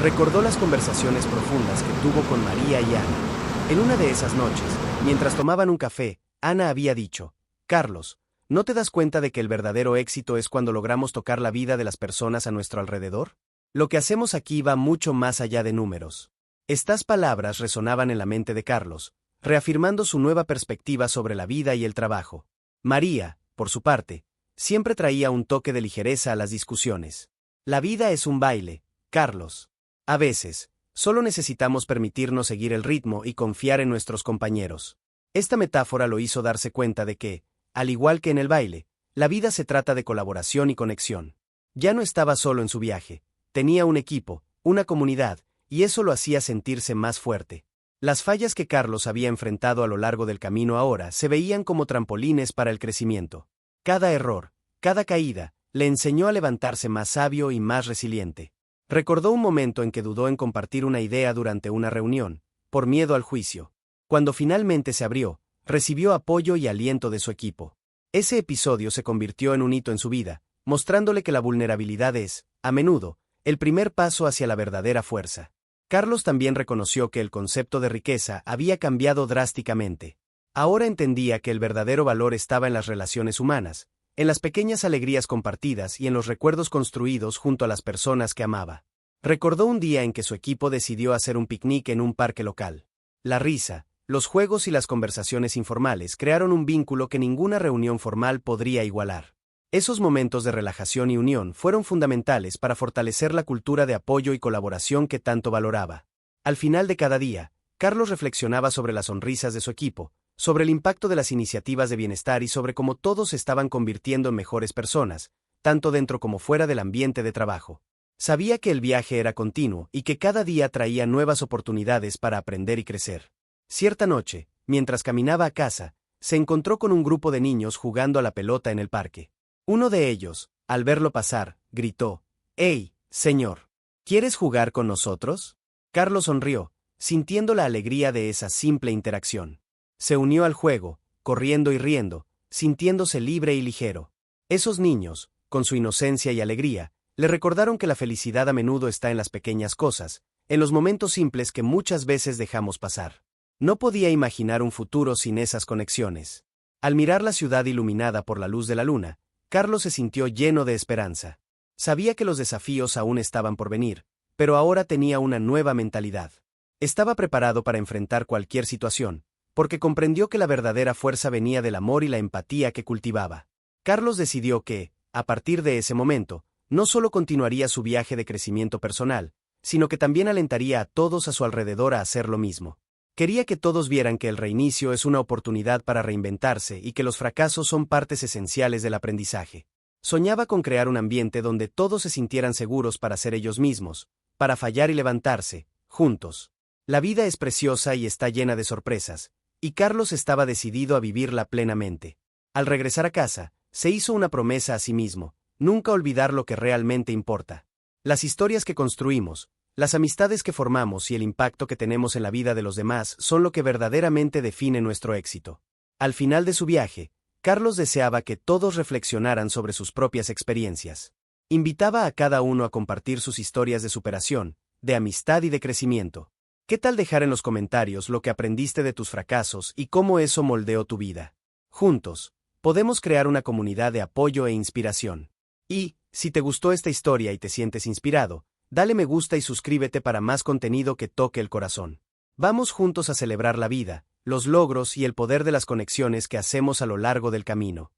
Recordó las conversaciones profundas que tuvo con María y Ana. En una de esas noches, mientras tomaban un café, Ana había dicho: «Carlos, ¿no te das cuenta de que el verdadero éxito es cuando logramos tocar la vida de las personas a nuestro alrededor? Lo que hacemos aquí va mucho más allá de números». Estas palabras resonaban en la mente de Carlos, reafirmando su nueva perspectiva sobre la vida y el trabajo. María, por su parte, siempre traía un toque de ligereza a las discusiones. «La vida es un baile, Carlos. A veces, solo necesitamos permitirnos seguir el ritmo y confiar en nuestros compañeros». Esta metáfora lo hizo darse cuenta de que, al igual que en el baile, la vida se trata de colaboración y conexión. Ya no estaba solo en su viaje, tenía un equipo, una comunidad, y eso lo hacía sentirse más fuerte. Las fallas que Carlos había enfrentado a lo largo del camino ahora se veían como trampolines para el crecimiento. Cada error, cada caída, le enseñó a levantarse más sabio y más resiliente. Recordó un momento en que dudó en compartir una idea durante una reunión, por miedo al juicio. Cuando finalmente se abrió, recibió apoyo y aliento de su equipo. Ese episodio se convirtió en un hito en su vida, mostrándole que la vulnerabilidad es, a menudo, el primer paso hacia la verdadera fuerza. Carlos también reconoció que el concepto de riqueza había cambiado drásticamente. Ahora entendía que el verdadero valor estaba en las relaciones humanas, en las pequeñas alegrías compartidas y en los recuerdos construidos junto a las personas que amaba. Recordó un día en que su equipo decidió hacer un picnic en un parque local. La risa, los juegos y las conversaciones informales crearon un vínculo que ninguna reunión formal podría igualar. Esos momentos de relajación y unión fueron fundamentales para fortalecer la cultura de apoyo y colaboración que tanto valoraba. Al final de cada día, Carlos reflexionaba sobre las sonrisas de su equipo, sobre el impacto de las iniciativas de bienestar y sobre cómo todos se estaban convirtiendo en mejores personas, tanto dentro como fuera del ambiente de trabajo. Sabía que el viaje era continuo y que cada día traía nuevas oportunidades para aprender y crecer. Cierta noche, mientras caminaba a casa, se encontró con un grupo de niños jugando a la pelota en el parque. Uno de ellos, al verlo pasar, gritó: «¡Hey, señor! ¿Quieres jugar con nosotros?». Carlos sonrió, sintiendo la alegría de esa simple interacción. Se unió al juego, corriendo y riendo, sintiéndose libre y ligero. Esos niños, con su inocencia y alegría, le recordaron que la felicidad a menudo está en las pequeñas cosas, en los momentos simples que muchas veces dejamos pasar. No podía imaginar un futuro sin esas conexiones. Al mirar la ciudad iluminada por la luz de la luna, Carlos se sintió lleno de esperanza. Sabía que los desafíos aún estaban por venir, pero ahora tenía una nueva mentalidad. Estaba preparado para enfrentar cualquier situación, porque comprendió que la verdadera fuerza venía del amor y la empatía que cultivaba. Carlos decidió que, a partir de ese momento, no solo continuaría su viaje de crecimiento personal, sino que también alentaría a todos a su alrededor a hacer lo mismo. Quería que todos vieran que el reinicio es una oportunidad para reinventarse y que los fracasos son partes esenciales del aprendizaje. Soñaba con crear un ambiente donde todos se sintieran seguros para ser ellos mismos, para fallar y levantarse, juntos. La vida es preciosa y está llena de sorpresas, y Carlos estaba decidido a vivirla plenamente. Al regresar a casa, se hizo una promesa a sí mismo: nunca olvidar lo que realmente importa. Las historias que construimos, las amistades que formamos y el impacto que tenemos en la vida de los demás son lo que verdaderamente define nuestro éxito. Al final de su viaje, Carlos deseaba que todos reflexionaran sobre sus propias experiencias. Invitaba a cada uno a compartir sus historias de superación, de amistad y de crecimiento. ¿Qué tal dejar en los comentarios lo que aprendiste de tus fracasos y cómo eso moldeó tu vida? Juntos, podemos crear una comunidad de apoyo e inspiración. Y, si te gustó esta historia y te sientes inspirado, dale me gusta y suscríbete para más contenido que toque el corazón. Vamos juntos a celebrar la vida, los logros y el poder de las conexiones que hacemos a lo largo del camino.